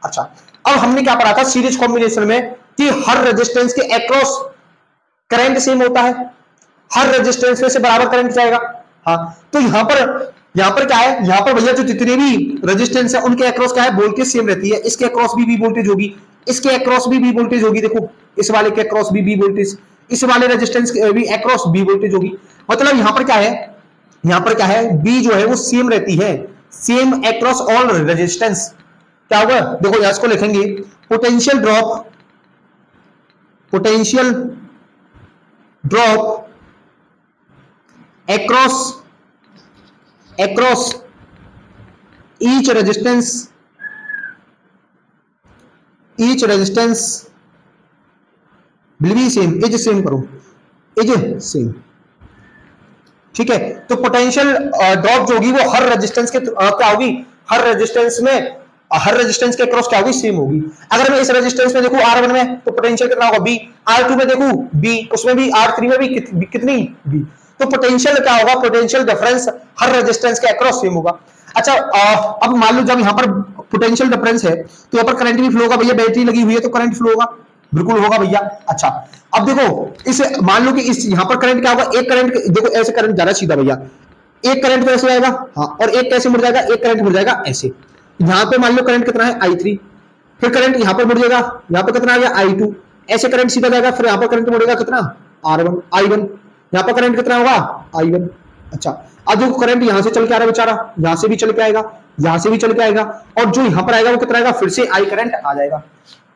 अच्छा, अब हमने क्या पढ़ा था सीरीज कॉम्बिनेशन में कि हर रेजिस्टेंस के अक्रॉस करंट सेम होता है, हर रेजिस्टेंस में से बराबर करंट जाएगा। हाँ, तो यहां पर क्या है, यहां पर भैया जो जितने भी रेजिस्टेंस है उनके अक्रॉस क्या है, वोल्टेज सेम रहती है। इसके अक्रॉस भी वोल्टेज होगी, इसके अक्रॉस भी वोल्टेज होगी। देखो इस वाले के अक्रॉस भी वोल्टेज, इस वाले रेजिस्टेंस के भी अक्रॉस भी वोल्टेज होगी। मतलब यहां पर क्या है, यहां पर क्या है, बी जो है वो सेम रहती है, सेम अक्रॉस ऑल रेजिस्टेंस। क्या होगा, देखो यहां इसको लिखेंगे potential drop, potential drop across each resistance will be same, is same करो, is same, ठीक है। तो पोटेंशियल ड्रॉप जो होगी वो हर रेजिस्टेंस के क्या होगी, हर रेजिस्टेंस के अक्रॉस क्या होगी, सेम होगी। अगर मैं इस रेजिस्टेंस में देखूं R1 में तो पोटेंशियल कितना होगा, B। R2 में देखूं B, उसमें भी R3 में भी कितनी B। तो पोटेंशियल क्या होगा, पोटेंशियल डिफरेंस हर रेजिस्टेंस के अक्रॉस सेम होगा। अच्छा, अब मान लो जब यहां पर पोटेंशियल डिफरेंस है तो यहां पर करंट भी फ्लो होगा भैया, बैटरी लगी हुई है तो करंट फ्लो होगा, बिल्कुल होगा भैया। अच्छा, अब देखो इस मान लो कि इस यहां पर करंट क्या होगा, एक करंट देखो ऐसे करंट जा रहा है सीधा भैया, एक करंट कैसे आएगा, हाँ, और एक कैसे मुड़ जाएगा, एक करंट मुड़ जाएगा ऐसे। यहां पे मान लो करंट कितना है, I3, फिर करंट यहां पर मुड़ जाएगा, यहां पर कितना आ गया, I2, ऐसे करंट सीधा जाएगा, फिर यहां पर करंट मुड़ेगा कितना, I1, यहां पर करंट कितना होगा, I1। अच्छा, अब जो करंट यहां से चल के आ रहा है बेचारा, यहां से भी चल के आएगा, यहां से भी चल के आएगा, और जो यहां पर आएगा वो कितना आएगा, फिर से I करंट आ जाएगा।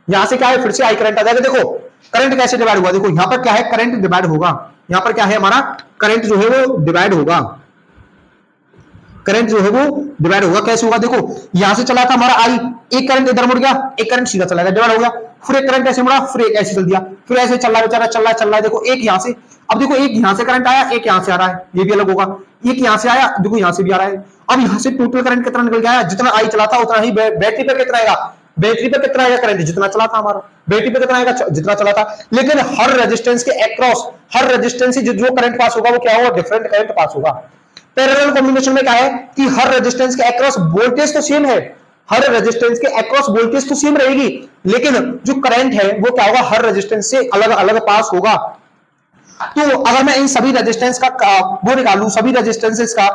यहां से क्या है, फिर से I करंट आ जाएगा। देखो करंट कैसे डिवाइड हुआ, देखो यहां पर क्या है, करंट डिवाइड होगा, यहां पर क्या है हमारा, करंट जो है वो डिवाइड होगा, करंट जो है वो डिवाइड होगा। कैसे होगा, देखो यहां से चला था हमारा I, एक करंट इधर मुड़ गया, एक करंट सीधा चला गया, डिवाइड हो गया। फिर एक करंट ऐसे मुड़ा, फिर एक ऐसे चल दिया, फिर ऐसे चल रहा बेचारा, चल रहा है। देखो एक यहां से, अब देखो एक यहां से करंट आया, एक यहां से आ रहा है, ये भी अलग होगा। एक यहां से आया, देखो यहां से भी आ रहा है। अब यहां से टोटल करंट कितना निकल गया, जितना I चला था उतना ही बैटरी पर कितना आएगा, बैटरी पर कितना आएगा करंट, जितना चला था हमारा, बैटरी पर कितना आएगा, जितना चला था। लेकिन हर रेजिस्टेंस के अक्रॉस, हर रेजिस्टेंस से जो करंट पास होगा वो क्या होगा, डिफरेंट करंट पास होगा। पैरेलल कॉम्बिनेशन में क्या है कि हर रेजिस्टेंस के अक्रॉस वोल्टेज तो सेम है, हर रेजिस्टेंस के अक्रॉस वोल्टेज तो सेम रहेगी, लेकिन जो करंट है वो क्या होगा, हर रेजिस्टेंस से अलग अलग पास होगा। तो अगर मैं इन सभी रेजिस्टेंस का वो निकालूं, सभी रेजिस्टेंसेस का,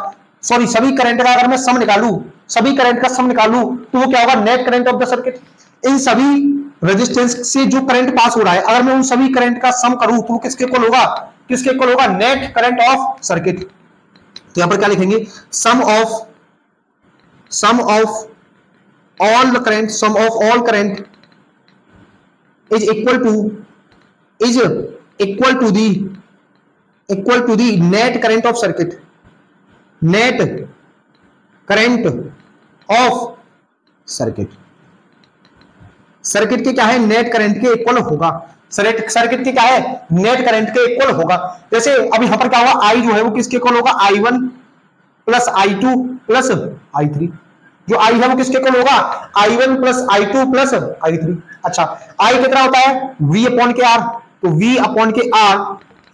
सॉरी सभी करंट का अगर मैं सम निकालूं, सभी करंट का सम निकालूं तो वो क्या होगा, net current of the circuit. इन सभी रेजिस्टेंस से जो करंट पास हो रहा है, अगर मैं उन सभी करंट का सम करूं तो किसके इक्वल होगा, किसके इक्वल होगा, नेट करंट ऑफ सर्किट। तो यहां पर क्या लिखेंगे, sum of all current is equal to the net current of circuit, net current of circuit. Circuit के क्या है, नेट करंट के इक्वल होगा, सर्किट के क्या है, नेट करंट के इक्वल होगा। जैसे अब यहां पर क्या होगा, I जो है वो किसके इक्वल होगा, I1 plus I2 plus I3। जो I है वो किसके इक्वल होगा, I1 plus I2 plus I3। अच्छा, I कितना होता है, V अपॉन के R, तो V अपॉन के R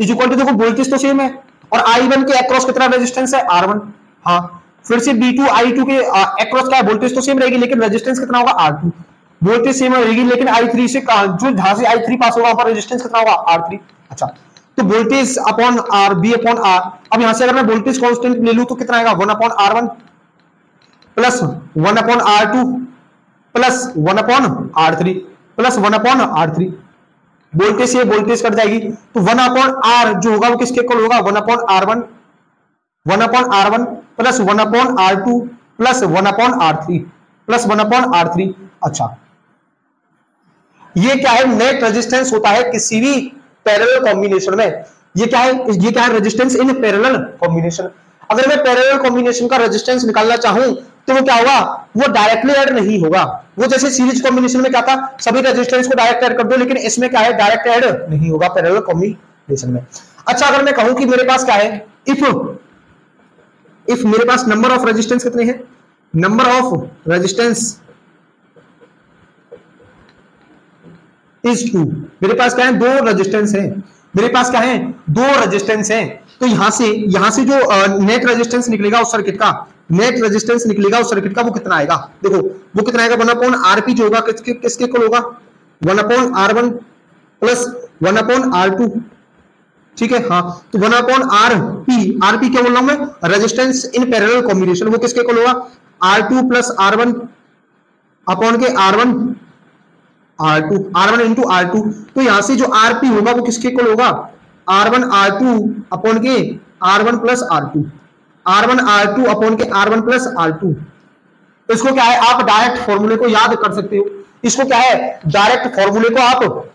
इज इक्वल टू, देखो वोल्टेज तो सेम है, और I1 के अक्रॉस कितना रेजिस्टेंस है, R1। हाँ, फिर से B2 I2 के अक्रॉस क्या है, वोल्टेज तो सेम रहेगी, लेकिन रेजिस्टेंस कितना होगा, R2। वोल्टेज सेम रहेगी, लेकिन I3 से जो जहां से I3 पास होगा वहां पर रेजिस्टेंस कितना होगा, R3। अच्छा, तो voltage upon R, B upon R। अब यहां से अगर मैं वोल्टेज कांस्टेंट ले लूं तो कितना आएगा, 1 upon R1 plus 1 upon R2 plus 1 upon R3 plus 1 upon R3। Voltage से वोल्टेज कट जाएगी, तो 1 अपॉन R जो होगा वो किसके इक्वल होगा, 1 upon R1 plus 1 upon R2 plus 1 upon R3 plus 1 upon R3। अच्छा, ये क्या है, नेट रेजिस्टेंस होता है किसी भी पैरेलल कॉम्बिनेशन में। ये क्या है, ये क्या है, रेजिस्टेंस इन पैरेलल कॉम्बिनेशन। अगर मैं पैरेलल कॉम्बिनेशन का रेजिस्टेंस निकालना चाहूं तो वो क्या होगा, वो डायरेक्टली ऐड नहीं होगा। वो जैसे सीरीज कॉम्बिनेशन में क्या था, सभी रेजिस्टेंस को डायरेक्ट ऐड कर दो, लेकिन इसमें क्या है, डायरेक्ट ऐड नहीं होगा पैरेलल कॉम्बिनेशन में। अच्छा, अगर मैं कहूं कि मेरे पास क्या है, इफ मेरे पास नंबर ऑफ रेजिस्टेंस कितने हैं, नंबर ऑफ रेजिस्टेंस इज 2। मेरे पास क्या है, दो रेजिस्टेंस है, मेरे पास क्या है, दो रेजिस्टेंस है। तो यहां से जो नेट रेजिस्टेंस निकलेगा उस सर्किट का, नेट रेजिस्टेंस निकलेगा उस सर्किट का, वो कितना आएगा, देखो वो कितना आएगा, 1 अपॉन RP जो होगा किसके इक्वल होगा, 1 upon R1 plus 1 upon R2। ठीक है, हाँ, तो 1 अपॉन RP क्या बोल रहा हूं मैं, रेजिस्टेंस इन पैरेलल कॉम्बिनेशन, वो किसके इक्वल होगा, R2 प्लस R1 अपॉन के R1 इंटू R2। तो यहां से जो RP होगा वो किसके इक्वल होगा, R1 R2 अपॉन के R1 plus R2, R1 R2 upon के R1 प्लस R2। तो इसको क्या है, आप डायरेक्ट फॉर्मूले को याद कर सकते हो, इसको क्या है, डायरेक्ट फॉर्मूले को आप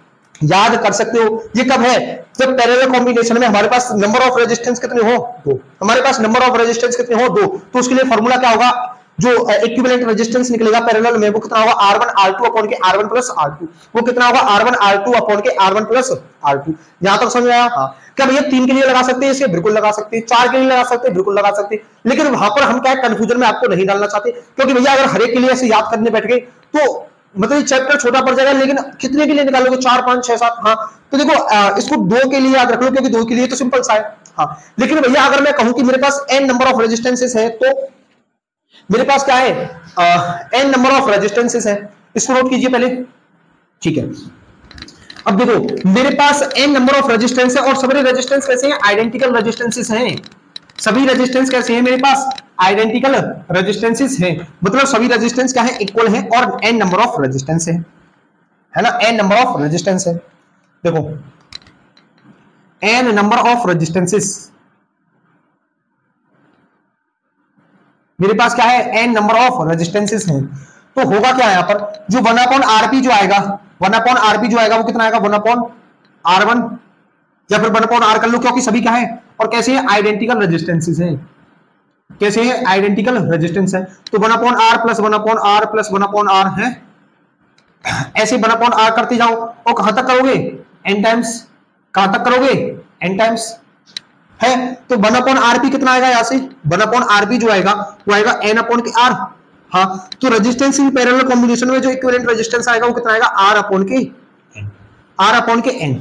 याद कर सकते हो। ये कब है, जब पैरेलल कॉम्बिनेशन में हमारे पास नंबर ऑफ रेजिस्टेंस कितने हो, 2। हमारे पास नंबर ऑफ रेजिस्टेंस कितने हो, 2। तो उसके लिए फॉर्मूला क्या होगा, जो इक्विवेलेंट रेजिस्टेंस निकलेगा पैरेलल में, वो कितना होगा, R1 R2 अपॉन के R1 प्लस R2। वो कितना होगा, R1 R2 अपॉन के R1 प्लस R2। यहां तक समझ आया, हाँ। क्या भैया 3 के लिए लगा सकते हैं इसे, बिल्कुल लगा सकते हैं। 4 के लिए लगा सकते हैं, बिल्कुल लगा सकते हैं। लेकिन वहां पर हम क्या है, कंफ्यूजन में आपको नहीं डालना चाहते, क्योंकि भैया अगर हर एक के लिए ऐसे याद करने बैठ गए तो मतलब चैप्टर छोटा पड़ जाएगा। लेकिन कितने के लिए निकालोगे, 4 5 6 7, हाँ। तो देखो इसको 2 के लिए याद रख लो, क्योंकि 2 के लिए तो सिंपल सा है, हाँ। लेकिन भैया अगर मैं कहूं कि मेरे पास n नंबर ऑफ रेजिस्टेंसेस है, तो मेरे पास क्या है, n नंबर ऑफ रेजिस्टेंसेस है। इसको नोट कीजिए पहले, ठीक है। अब देखो मेरे पास n नंबर ऑफ रेजिस्टेंस है, और सभी रेजिस्टेंस कैसे हैं, आइडेंटिकल रेजिस्टेंसेस हैं। सभी रेजिस्टेंस कैसे हैं, मेरे पास आइडेंटिकल रेजिस्टेंसेस हैं, मतलब सभी रेजिस्टेंस क्या है, इक्वल है, और n नंबर ऑफ रेजिस्टेंस है ना, n नंबर ऑफ रेजिस्टेंस है। देखो n नंबर ऑफ रेजिस्टेंसेस, मेरे पास क्या है, n नंबर ऑफ रेजिस्टेंसेस हैं। तो होगा क्या यहां पर, जो 1 अपॉन RP जो आएगा, 1 अपॉन RP जो आएगा वो कितना आएगा, 1 अपॉन R1 या फिर 1 अपॉन R कर लो, क्योंकि सभी क्या है और कैसे हैं, आइडेंटिकल रेजिस्टेंसेस हैं। कैसे है, आइडेंटिकल रेजिस्टेंस है। तो 1 upon R plus 1 upon R plus 1 upon R है, ऐसे 1 अपॉन R करते जाओ, और कहां तक करोगे, n टाइम्स। कहां तक करोगे, n टाइम्स है। तो 1 अपॉन RP कितना आएगा, यहां से 1 अपॉन RP जो आएगा वो आएगा n अपॉन के R, हाँ। तो रेजिस्टेंस इन पैरेलल कॉम्बिनेशन में जो इक्विवेलेंट रेजिस्टेंस आएगा वो कितना आएगा, R अपॉन के n, R अपॉन के n।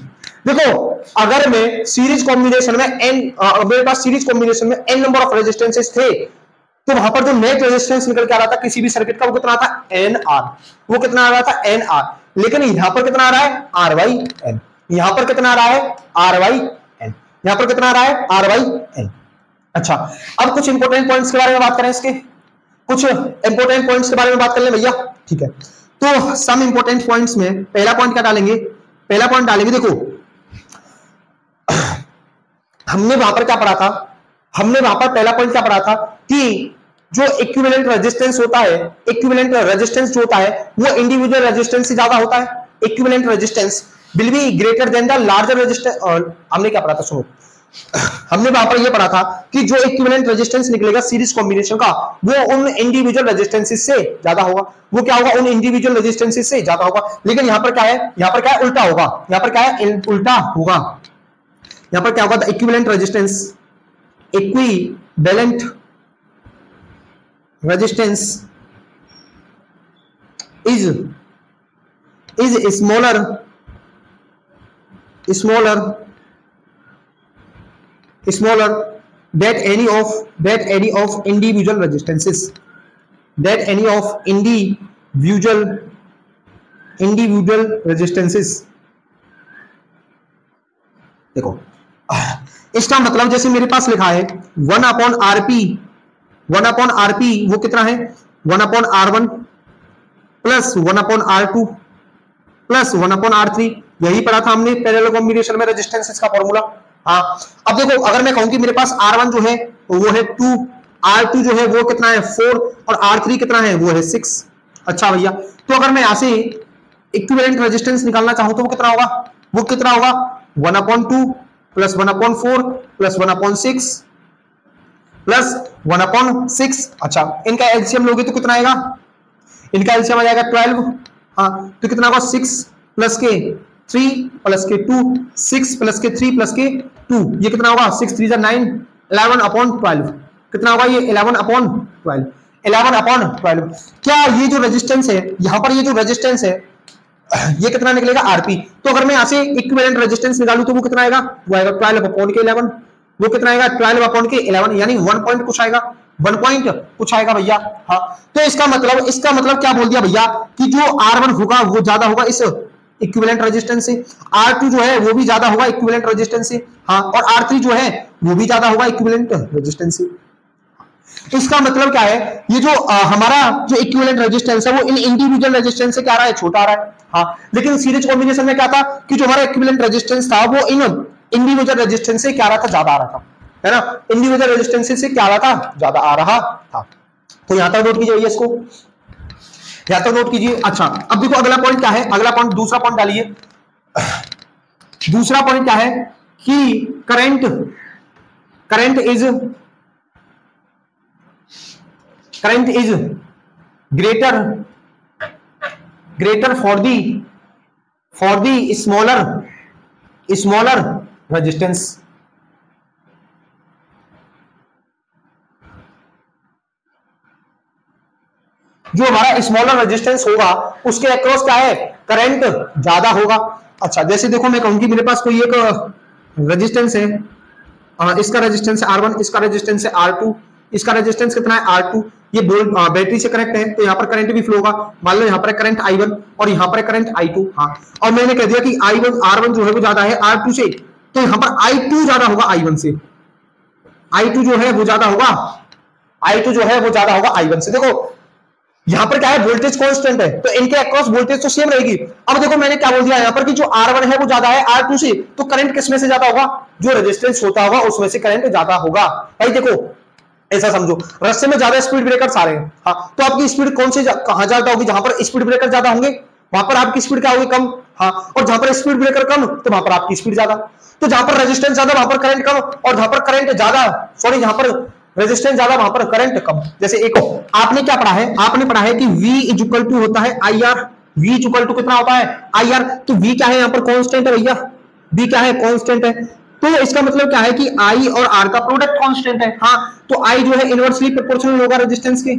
देखो अगर मैं सीरीज कॉम्बिनेशन में मेरे पास सीरीज कॉम्बिनेशन में n नंबर ऑफ रेजिस्टेंसेस थे, तो वहां पर जो नेट रेजिस्टेंस निकल के आ रहा था किसी भी सर्किट का, वो कितना आता है, NR। वो कितना आ रहा था, NR। लेकिन यहां पर कितना आ रहा है, RYN। यहां पर कितना आ रहा है, RYN। यहां पर कितना आ रहा है, RYN। अच्छा, अब कुछ इंपोर्टेंट पॉइंट्स के बारे में बात करें, इसके कुछ इंपोर्टेंट पॉइंट्स के बारे में बात कर ले भैया, ठीक है। तो सम इंपोर्टेंट पॉइंट्स में पहला पॉइंट क्या डालेंगे, पहला पॉइंट डालेंगे, देखो हमने वहां पर क्या पढ़ा था, हमने वहां पर पहला पॉइंट क्या पढ़ा था कि जो इक्विवेलेंट रेजिस्टेंस होता है, इक्विवेलेंट रेजिस्टेंस जो होता है वो इंडिविजुअल रेजिस्टेंस से ज्यादा होता है। Equivalent resistance will be greater than the larger resistance. हमने क्या पढ़ा था, सुनो, हमने वहां पर ये पढ़ा था कि जो इक्विवेलेंट रेजिस्टेंस निकलेगा सीरीज कॉम्बिनेशन का, वो उन इंडिविजुअल रेजिस्टेंसेस से ज्यादा होगा। वो क्या होगा, उन इंडिविजुअल रेजिस्टेंसेस से ज्यादा होगा। लेकिन यहां पर क्या है, यहां पर क्या है, उल्टा होगा। यहां पर क्या है, उल्टा होगा। यहां पर क्या होगा, the equivalent resistance, equivalent resistance is smaller that any of individual resistances, that any of individual individual resistances. देखो इसका मतलब जैसे मेरे पास लिखा है 1/RP, 1/RP वो कितना है 1/R1 plus 1/R2 plus 1/R3, यही पढ़ा था हमने पैरेलल कॉम्बिनेशन में रेजिस्टेंसेस का फॉर्मूला। हाँ अब देखो अगर मैं कहूं कि मेरे पास R1 जो है वो है 2, R2 जो है वो कितना है 4 और R3 कितना है वो है 6। अच्छा भैया तो अगर मैं यहां से इक्विवेलेंट रेजिस्टेंस निकालना चाहूं तो वो कितना होगा, वो कितना होगा 1/2 प्लस 1/4 प्लस 1/6 प्लस 1/6। अच्छा इनका एलसीएम लोगे तो कितना आएगा, इनका एलसीएम आ जाएगा 12। हाँ तो कितना होगा 6 प्लस के 3 प्लस के 2, 6 प्लस के 3 प्लस के 2, ये कितना होगा 6 3 जा 9, 11/12 कितना होगा ये 11/12, 11/12। क्या ये जो रेजिस्टेंस है यहां पर, ये जो रेजिस्टेंस है ये कितना निकलेगा आरपी। तो अगर मैं यहां से इक्विवेलेंट रेजिस्टेंस निकालूं तो वो कितना आएगा, वो आएगा 12/11, वो कितना आएगा 12/11 यानी 1 पॉइंट कुछ आएगा, 1 पॉइंट कुछ आएगा भैया। हाँ तो इसका मतलब क्या बोल दिया भैया कि जो R1 होगा वो ज्यादा होगा इस इक्विवेलेंट रेजिस्टेंस से, R2 जो है वो भी ज्यादा होगा इक्विवेलेंट रेजिस्टेंस से, हाँ और R3 जो है वो भी ज्यादा होगा इक्विवेलेंट रेजिस्टेंस से। तो इसका मतलब क्या है, ये जो हमारा जो इक्विवेलेंट रेजिस्टेंस है वो इन इंडिविजुअल रेजिस्टेंस से क्या आ रहा है, छोटा आ रहा है। हाँ लेकिन सीरीज कॉम्बिनेशन में क्या था कि जो हमारा इक्विवेलेंट रेजिस्टेंस था वो इन इंडिविजुअल रेजिस्टेंस से क्या आ रहा था, ज्यादा आ रहा था, है ना, इंडिविजुअल रेजिस्टेंस से क्या आ रहा था, ज्यादा आ रहा था। तो यहां तक नोट कीजिए भैया इसको, यहां तक नोट कीजिए। अच्छा अब देखो अगला पॉइंट क्या है, अगला पॉइंट दूसरा पॉइंट डालिए। दूसरा पॉइंट क्या है कि current is greater for the smaller resistance. जो हमारा स्मॉलर रेजिस्टेंस होगा उसके अक्रॉस क्या है, करंट ज्यादा होगा। अच्छा जैसे देखो मैं कहूंगी मेरे पास कोई एक रेजिस्टेंस है, इसका रेजिस्टेंस है R1, इसका रेजिस्टेंस है R2, इसका रेजिस्टेंस कितना है R2, ये बैटरी से कनेक्ट है तो यहाँ पर करंट भी फ्लो होगा। मान लो यहाँ पर करंट I1 और यहाँ पर करंट I2। हाँ और मैंने कह दिया कि R1 जो है वो ज्यादा है R2 से, तो यहाँ पर I2 ज्यादा होगा I1 से, I2 जो है वो ज्यादा होगा, I2 जो है वो ज्यादा होगा I1 से। देखो यहां पर क्या है, वोल्टेज कांस्टेंट है तो इनके अक्रॉस वोल्टेज तो सेम रहेगी। अब देखो मैंने क्या बोल दिया यहां पर कि जो R1 है वो ज्यादा है R2 से, तो करंट किसमें से ज्यादा होगा, जो रेजिस्टेंस होता होगा उसमें से करंट ज्यादा होगा। भाई देखो ऐसा समझो रास्ते में ज्यादा स्पीड ब्रेकर्स आ रहे हैं, हाँ तो आपकी स्पीड कौन से कहां ज्यादा होगी, जहां पर स्पीड ब्रेकर ज्यादा होंगे वहां पर आपकी स्पीड क्या होगी, कम। हाँ और जहां पर स्पीड ब्रेकर कम तो वहां पर आपकी स्पीड ज्यादा। तो जहां पर रेजिस्टेंस ज्यादा वहां पर करंट कम, और जहां पर करंट ज्यादा जहां पर रेजिस्टेंस ज्यादा वहां पर करंट कम। जैसे एक आपने क्या पढ़ा है, आपने पढ़ा है कि V इक्वल टू होता है IR, V इक्वल टू कितना होता है IR। तो V क्या है यहाँ पर कांस्टेंट है भैया, V क्या है कांस्टेंट है। तो इसका मतलब क्या है कि I और R का प्रोडक्ट कांस्टेंट है। हाँ तो I जो है इनवर्सली प्रोपोर्शनल होगा रेजिस्टेंस के,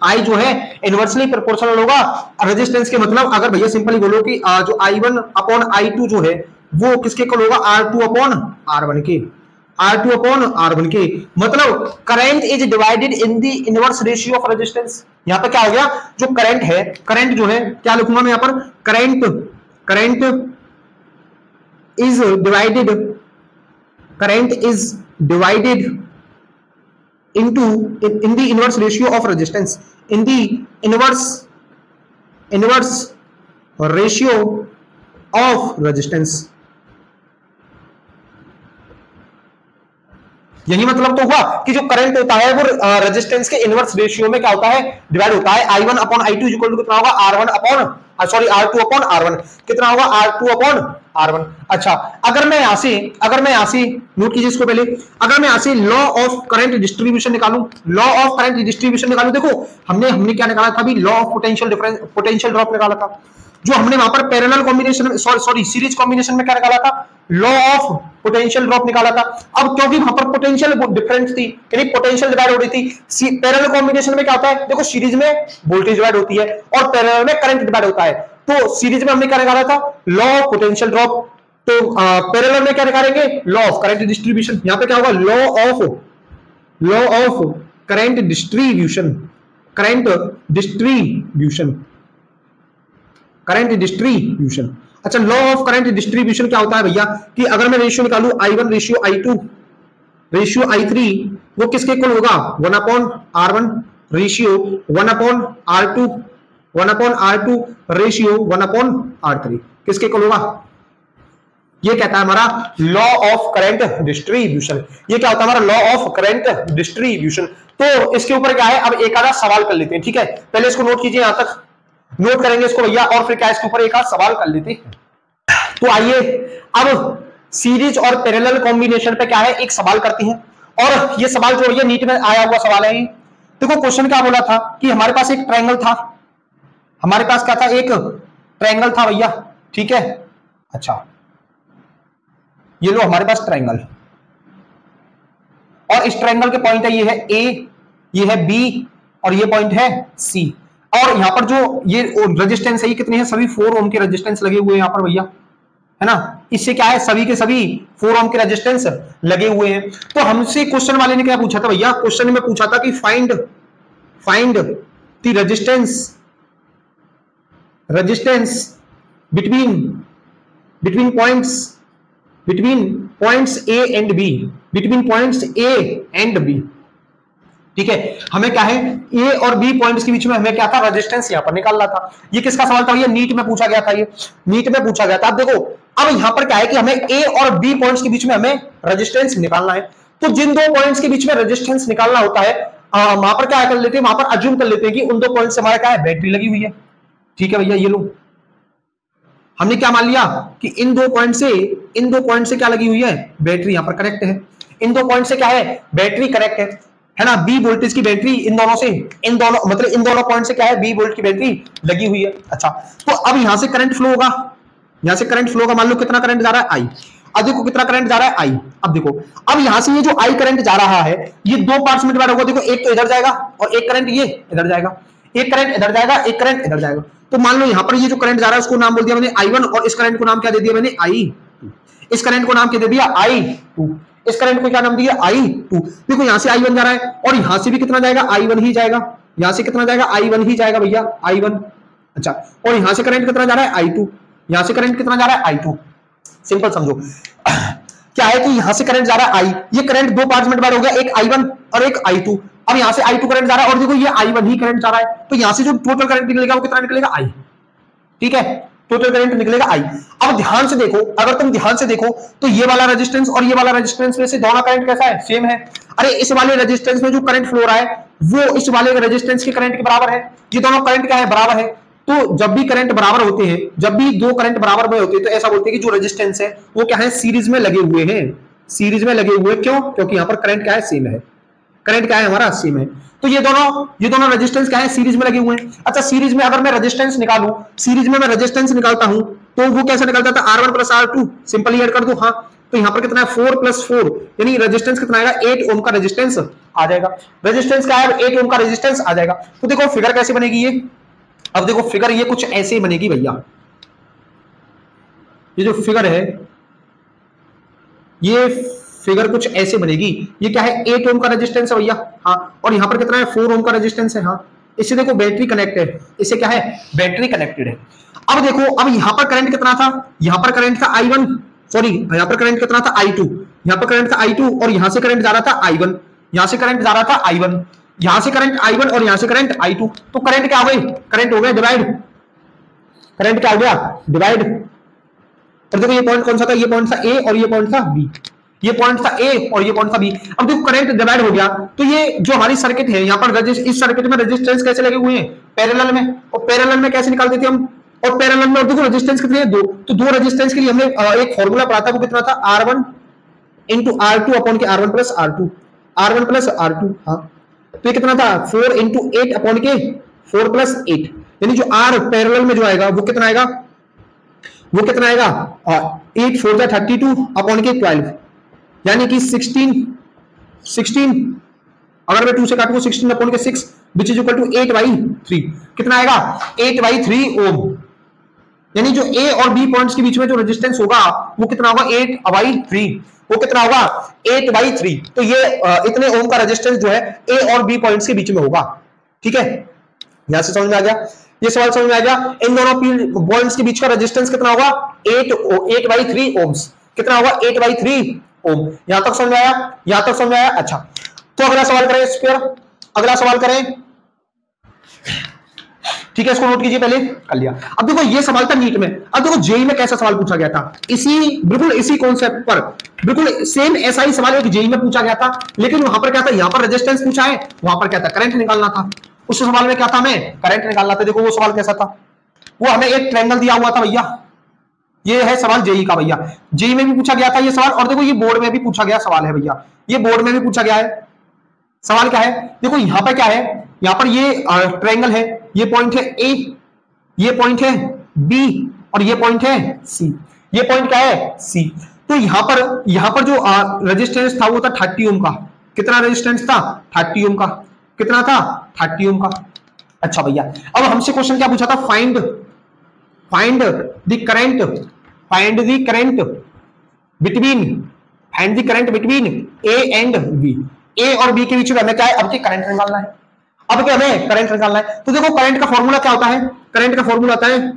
I जो है इनवर्सली प्रोपोर्शनल होगा रेजिस्टेंस के। मतलब अगर भैया सिंपली बोलो कि जो I1/I2 जो है वो किसके इक्वल होगा, R2/R1 के, R2/R1 के। मतलब current is divided in the inverse ratio of resistance. यहां पर क्या हो गया, जो करंट है, करंट जो है क्या लिखूंगा मैं यहां पर, current is divided into in the inverse ratio of resistance, in the inverse ratio of resistance। यही मतलब तो हुआ कि जो करंट होता है वो रेजिस्टेंस के इनवर्स रेशियो में क्या होता है, डिवाइड होता है। I1/I2 इक्वल टू कितना होगा, R1/R1 कितना होगा, R2/R1। अच्छा अगर मैं यहां से नोट कीजिए इसको पहले, अगर मैं यहां से लॉ ऑफ करंट डिस्ट्रीब्यूशन निकालूं, देखो हमने क्या निकाला था अभी, लॉ ऑफ पोटेंशियल ड्रॉप निकाला था। जो हमने वहां पर पैरेलल कॉम्बिनेशन सीरीज कॉम्बिनेशन में क्या निकाला था, लॉ ऑफ पोटेंशियल ड्रॉप निकाला था। अब क्योंकि वहां पर पोटेंशियल डिफरेंस थी यानी पोटेंशियल डिवाइड हो रही थी, पैरेलल कॉम्बिनेशन में क्या होता है, देखो सीरीज में वोल्टेज डिवाइड होती है और पैरेलल में करंट डिवाइड होता है। तो सीरीज में हमने क्या निकाला था, लॉ ऑफ पोटेंशियल ड्रॉप, तो पैरेलल में क्या निकालेंगे, लॉ ऑफ करंट डिस्ट्रीब्यूशन। यहां पे क्या होगा, law of current distribution, current distribution. अच्छा, लॉ ऑफ करंट डिस्ट्रीब्यूशन क्या होता है भैया कि अगर मैं रेशियो निकालू I1 ratio I2 ratio I3, वो किसके इक्वल होगा 1/R1 ratio 1/R2 1/R2 ratio 1/R3 किसके इक्वल होगा। ये कहता है हमारा लॉ ऑफ करंट डिस्ट्रीब्यूशन। ये क्या होता है हमारा लॉ ऑफ करंट डिस्ट्रीब्यूशन। तो इसके ऊपर क्या है, अब एक आधा सवाल कर लेते हैं, ठीक है। पहले इसको नोट कीजिए, यहां तक नोट करेंगे इसको भैया, और फिर क्या इसके ऊपर एक आधा सवाल कर लेते हैं। तो आइए अब सीरीज और पैरेलल कॉम्बिनेशन पे क्या है एक सवाल करते हैं। और ये सवाल जो है नीट में आया हुआ सवाल है। देखो क्वेश्चन क्या बोला था कि हमारे पास एक ट्रायंगल था, हमारे पास क्या था, एक ट्रायंगल था भैया, ठीक है। अच्छा, ये लो हमारे पास ट्रायंगल, और इस ट्रायंगल के पॉइंट है, ये है ए, ये है बी, और ये पॉइंट है सी। और यहां पर जो ये रेजिस्टेंस है ये कितने हैं, सभी 4 ओम के रेजिस्टेंस लगे हुए हैं यहां पर भैया, है ना। इससे क्या है, सभी के सभी 4 ओम के रेजिस्टेंस लगे हुए हैं। तो हमसे क्वेश्चन वाले ने क्या पूछा था भैया, क्वेश्चन में पूछा था कि find the resistance between points A and B, between points A and B, ठीक है। हमें क्या है, ए और बी पॉइंट्स के बीच में हमें क्या था, रेजिस्टेंस यहां पर निकालना था। ये किसका सवाल था, ये नीट में पूछा गया था, ये नीट में पूछा गया था। अब देखो, अब यहां पर क्या है कि हमें ए और बी पॉइंट्स के बीच में हमें रेजिस्टेंस निकालना है। तो जिन दो पॉइंट्स के बीच में रेजिस्टेंस निकालना होता है, वहां पर क्या कर लेते हैं, वहां पर अज्यूम कर लेते हैं कि उन दो पॉइंट्स से हमारा क्या है, बैटरी लगी हुई है, ठीक है भैया। ये लो, हमने क्या मान लिया कि इन दो पॉइंट से क्या लगी हुई है, बैटरी यहां पर कनेक्ट है। इन दो पॉइंट से क्या है, बैटरी कनेक्ट है ना। बी वोल्टेज की बैटरी इन दोनों पॉइंट से क्या है, बी वोल्ट की बैटरी लगी हुई है। अच्छा, तो अब यहां से करंट फ्लो होगा, मान लो कितना करंट जा रहा है, आई। अब देखो कितना करंट जा रहा है, आई। अब देखो, अब यहां से ये जो आई करंट जा रहा है, ये दो पार्ट्स में डिवाइड होगा। देखो, एक तो इधर जाएगा और एक करंट ये इधर जाएगा, एक करंट इधर जाएगा, एक करंट इधर जाएगा। तो मान लो यहां पर ये जो करंट जा रहा है उसको नाम बोल दिया मैंने I1, और इस करंट को नाम क्या दे दिया मैंने, I2। इस करंट को नाम क्या दे दिया, I2। इस करंट को क्या नाम दिया, I2। देखो यहां से I1 जा रहा है, और यहां से भी कितना जाएगा, I1 ही जाएगा। यहां से कितना जाएगा, I1 ही जाएगा भैया, I1। अच्छा, और यहां से करंट कितना जा रहा है, I2। यहां से करंट कितना जा रहा है, I2। सिंपल समझो, क्या है कि यहां से करंट जा रहा है I, ये करंट दो पार्ट्स में डिवाइड हो गया, एक I1 और एक I2। अब यहां से I2 करंट जा रहा है, और देखो ये I1 ही करंट जा रहा है। तो यहां से जो टोटल करंट निकलेगा वो कितना निकलेगा, I, ठीक है। टोटल करंट निकलेगा I। अब ध्यान से देखो, अगर तुम ध्यान से देखो तो ये वाला रेजिस्टेंस और ये वाला रेजिस्टेंस में से दोनों करंट कैसा है, सेम है। अरे इस वाले रेजिस्टेंस में जो करंट फ्लो रहा है वो इस वाले रेजिस्टेंस के करंट के बराबर है। ये दोनों करंट क्या है, बराबर है। तो जब भी करंट बराबर होते हैं, जब भी दो करंट बराबर में होते हैं, तो ऐसा बोलते हैं कि जो रेजिस्टेंस है वो क्या है, सीरीज में लगे हुए हैं। सीरीज में लगे हुए क्यों, क्योंकि यहां पर करंट क्या है, सेम है। करंट क्या है हमारा, सेम है। तो ये दोनों रेजिस्टेंस क्या है, सीरीज में लगे हुए हैं। अच्छा, सीरीज में अगर मैं रेजिस्टेंस निकालूं, सीरीज में मैं रेजिस्टेंस निकालता हूं तो वो कैसे निकलता था, R1 + R2 सिंपली ऐड कर दो। हाँ, तो यहां पर कितना है, 4 + 4, यानी रेजिस्टेंस कितना आएगा, 8 ओम का रेजिस्टेंस आ जाएगा। रेजिस्टेंस क्या है, 8 ओम का रेजिस्टेंस आ जाएगा। तो देखो फिगर कैसे बनेगी ये, अब देखो फिगर ये कुछ ऐसे बनेगी भैया। ये जो फिगर है, ये फिगर कुछ ऐसे बनेगी। ये क्या है, 8 ओम का रेजिस्टेंस है भैया, हाँ, और यहां पर कितना है, 4 ओम का रेजिस्टेंस है। हाँ, इससे देखो बैटरी कनेक्टेड है, इससे क्या है, बैटरी कनेक्टेड है। अब देखो, अब यहां पर करंट कितना था, यहां पर करंट था I1, सॉरी यहां पर करंट कितना था, I2। यहां पर करंट था I2, और यहां से करंट जा रहा था I1, यहां से करंट जा रहा था I1, यहां से करंट I1 और यहां से करंट I2। तो करंट क्या हो गई, करंट हो गया डिवाइड, करंट क्या हो गया, डिवाइड। और देखो ये पॉइंट कौन सा था, ये पॉइंट था A और ये पॉइंट था B, ये पॉइंट था A और ये पॉइंट था B। अब देखो करंट डिवाइड हो गया, तो ये जो हमारी सर्किट है, यहाँ पर इस सर्किट में रेजिस्टेंस कैसे लगे हुए हैं, पैरेलल में। और पैरेलल में कैसे निकाल देते हम, और पैरेलल में, और देखो रेजिस्टेंस कितने हैं, 2। तो 2 रेजिस्टेंस के लिए हमने एक फॉर्मूला पढ़ा था, वो कितना था, R1 × R2 अपॉन के R1 + R2, R1 + R2। हाँ, तो ये कितना था, 4 × 8 अपॉन के 4 + 8, यानी जो R पैरेलल में जो आएगा वो कितना आएगा, 8 4 32 अपॉन के 12, यानी कि 16 अगर मैं 2 से काटूंगा 16 अपॉन के 6 विच इज इक्वल टू 8/3। कितना आएगा, 8/3 ओम। यानी जो A और B पॉइंट्स के बीच में जो रेजिस्टेंस होगा वो कितना होगा, 8/3। वो कितना होगा, 8/3। तो ये इतने ओम का रेजिस्टेंस जो है A और B पॉइंट्स के बीच में होगा, ठीक है। यहां से समझ में आ गया। ये सवाल समझ में आ गया। इन दोनों बॉन्ड्स के बीच का रेजिस्टेंस कितना होगा 8/3 ओम्स। कितना होगा 8/3 ओम। यहां तक समझ में आया, यहां तक समझ में आया। अच्छा तो अगला सवाल करें इस पर, अगला सवाल करें, ठीक है इसको नोट कीजिए, पहले कर लिया। अब देखो ये सवाल था नीट में, अब देखो जेई में कैसा सवाल पूछा गया था, इसी बिल्कुल इसी कॉन्सेप्ट पर बिल्कुल सेम ऐसा ही सवाल है जेई में पूछा गया था, लेकिन वहां पर क्या था, यहां पर रेजिस्टेंस पूछा है, वहां पर क्या था करंट निकालना था। उस सवाल में क्या था, हमें करंट निकालना था। देखो वो सवाल कैसा था, वो हमें एक ट्रायंगल दिया हुआ था भैया, ये है सवाल जेई का भैया, जेई में भी पूछा गया था ये सवाल, और देखो ये बोर्ड में भी पूछा गया सवाल है भैया, ये बोर्ड में भी पूछा गया है सवाल। क्या है देखो यहां पर क्या है, यहां पर ये ट्रायंगल है, ये पॉइंट है ए, ये पॉइंट है बी, और ये पॉइंट है सी। ये पॉइंट क्या है सी। तो यहां पर जो रेजिस्टेंस था वो था 30 ओम का। कितना रेजिस्टेंस था 30 ओम का। कितना था 30 ओम का। अच्छा भैया अब हमसे क्वेश्चन क्या पूछा था, find the current between A and B. A और बी के बीच में हमें क्या है, अब की करंट निकालना है। अब क्या हमें करंट निकालना है, तो देखो करंट का फॉर्मूला क्या होता है, करंट का फॉर्मूला होता है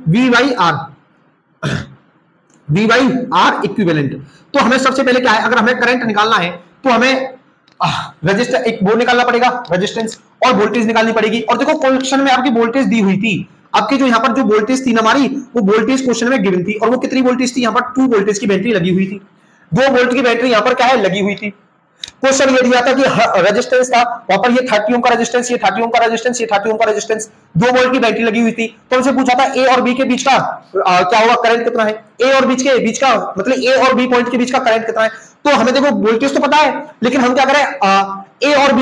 V बाई आर इक्विवेलेंट। तो हमें सबसे पहले क्या है, अगर हमें करंट निकालना है तो हमें रेजिस्टेंस एक वो निकालना पड़ेगा, रेजिस्टेंस, और वोल्टेज निकालनी पड़ेगी। और देखो क्वेश्चन में आपकी वोल्टेज दी हुई थी, आपकी जो यहाँ पर जो वोल्टेज थी ना हमारी, वो वोल्टेज क्वेश्चन में गिवन थी, और वो कितनी वोल्टेज थी, यहाँ पर 2 वोल्टेज की बैटरी लगी हुई थी, 2 वोल्ट की बैटरी यहाँ पर क्या है लगी हुई थी। क्वेश्चन ये दिया था कि रेजिस्टेंस था वहां पर ये 30 ओम का रेजिस्टेंस, ये 30 ओम का रेजिस्टेंस, ये 30 ओम का रेजिस्टेंस, 2 वोल्ट की बैटरी लगी हुई थी। तो हमसे पूछा था ए और बी के बीच का क्या होगा करंट कितना है, ए और बीच का मतलब ए और बी पॉइंट के बीच का करंट कितना है। तो हमें देखो वोल्टेज तो पता है, लेकिन हम क्या करें, ए और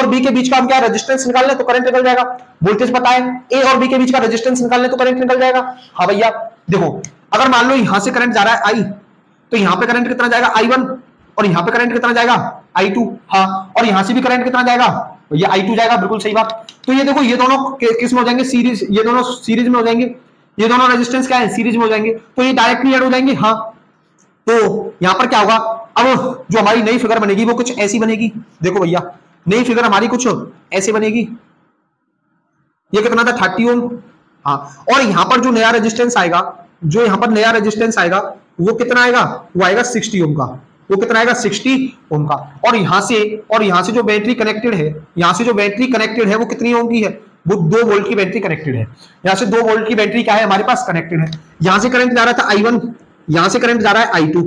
बी के बीच का हम क्या रेजिस्टेंस निकाल लें तो करंट निकल जाएगा। वोल्टेज पता है, ए और बी के बीच का रेजिस्टेंस निकाल लें तो करंट निकल जाएगा। हाँ भैया देखो अगर मान लो यहां से करंट जा रहा है आई, तो यहां पे करंट कितना जाएगा I1, और यहां पे करंट कितना जाएगा I2। हाँ और यहां से भी करंट कितना जाएगा, ये I2 जाएगा, बिल्कुल सही बात। तो ये देखो ये दोनों किस में हो जाएंगे, सीरीज, ये दोनों सीरीज में हो जाएंगे, ये दोनों रेजिस्टेंस क्या है सीरीज में हो जाएंगे, तो ये डायरेक्टली ऐड हो जाएंगे। हाँ तो यहां पर क्या होगा, अब जो हमारी नई फिगर बनेगी वो कुछ ऐसी बनेगी। देखो भैया नई फिगर हमारी कुछ ऐसी बनेगी, ये कितना था 30 ओम। हाँ और यहां पर जो नया रेजिस्टेंस आएगा, जो यहां पर नया रेजिस्टेंस आएगा वो कितना आएगा, वो आएगा 60 ओम का। वो कितना आएगा 60 ओम का। और यहां से जो बैटरी कनेक्टेड है, यहां से जो बैटरी कनेक्टेड है वो कितनी ओम की है, वो 2 वोल्ट की बैटरी कनेक्टेड है। यहां से 2 वोल्ट की बैटरी क्या है हमारे पास कनेक्टेड है। यहां से करंट जा रहा था I1, यहां से करंट जा रहा है I2।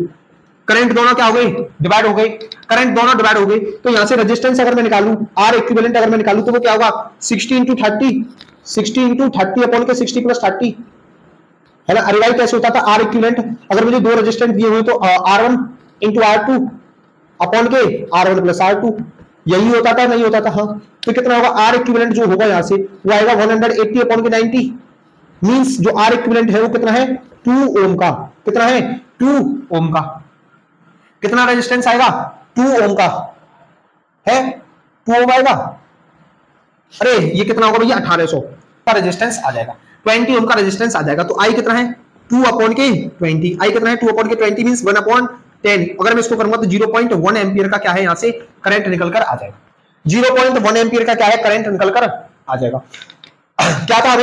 करंट दोनों क्या हो गए, डिवाइड हो गए, करंट दोनों डिवाइड हो गए। तो यहां से रेजिस्टेंस अगर मैं निकालूं, आर इक्विवेलेंट अगर मैं निकालूं तो वो क्या होगा 60 × 30, 60 × 30 अपॉन के 60 + 30 है ना। अरिवाइव कैसे होता था, आर इक्विवेलेंट अगर मुझे 2 रेजिस्टेंस दिए हुए तो R1 × R2 अपॉन के R1 + R2, यही होता था नहीं होता था। हाँ तो कितना होगा आर इक्विवेलेंट जो होगा यहां से वो आएगा 180 अपॉन के 90, मींस जो आर इक्विवेलेंट है वो कितना है 2 ओम का। कितना है 2 ओम का। कितना रेजिस्टेंस आएगा 2 ओम का है, 2 ओम आएगा। अरे ये कितना होगा भैया 1800 का रेजिस्टेंस आ जाएगा, 20 ओम का रेजिस्टेंस आ जाएगा। तो आई कितना है 2 अपॉन के 20, आई कितना है 2 अपॉन के 20 मींस 1/10। अगर मैं इसको करूंगा तो 0.1 एम्पियर का क्या है यहां से करंट निकल कर आ जाएगा। 0.1 एम्पियर का क्या है करंट निकल कर आ जाएगा। क्या था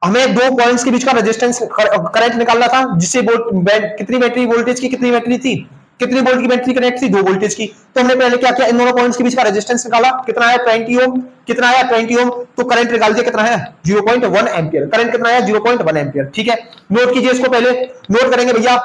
हमें 2 पॉइंट्स के बीच का रेजिस्टेंस करंट निकालना था, जिससे कितनी बैटरी वोल्टेज की कितनी बैटरी थी, कितनी वोल्ट की बैटरी कनेक्ट थी 2 वोल्टेज की। तो हमने पहले क्या किया, इन दोनों पॉइंट्स के बीच का रेजिस्टेंस निकाला, कितना है 20 ओम। कितना आया 20 ओम, तो करंट निकाल दिया कितना है 0.1 एम्पियर। करंट कितना है 0.1 एम्पियर। ठीक है नोट कीजिए इसको, पहले नोट करेंगे भैया।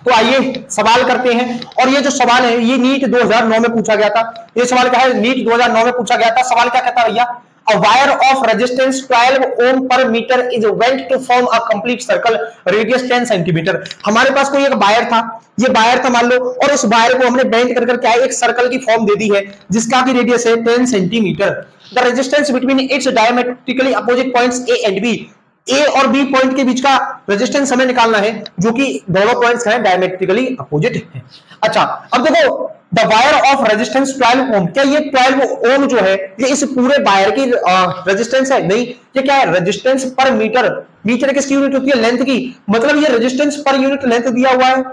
तो आइए सवाल करते हैं, और ये जो सवाल है ये नीट 2009 में पूछा गया था। ये सवाल क्या है नीट 2009 में पूछा गया था। सवाल क्या कहता है भैया, a wire of resistance 12 ohm per meter is went to form a complete circle radius 10 cm। हमारे पास कोई एक वायर था, ये वायर था मान लो, और उस वायर को हमने बेंड कर क्या है एक सर्कल की फॉर्म दे दी है जिसका की रेडियस है 10 centimetre. The resistance between its diametrically opposite points A and B. A और बी पॉइंट के बीच का रेजिस्टेंस हमें निकालना है, जो कि दोनों पॉइंट्स हैं डायमेट्रिकली अपोजिट है। अच्छा अब देखो द वायर ऑफ रेजिस्टेंस 12 ओम, क्या ये 12 ओम जो है ये इस पूरे वायर की रेजिस्टेंस है? नहीं, ये क्या है रेजिस्टेंस पर मीटर। मीटर किसकी यूनिट होती है लेंथ की, मतलब ये रेजिस्टेंस पर यूनिट लेंथ दिया हुआ है।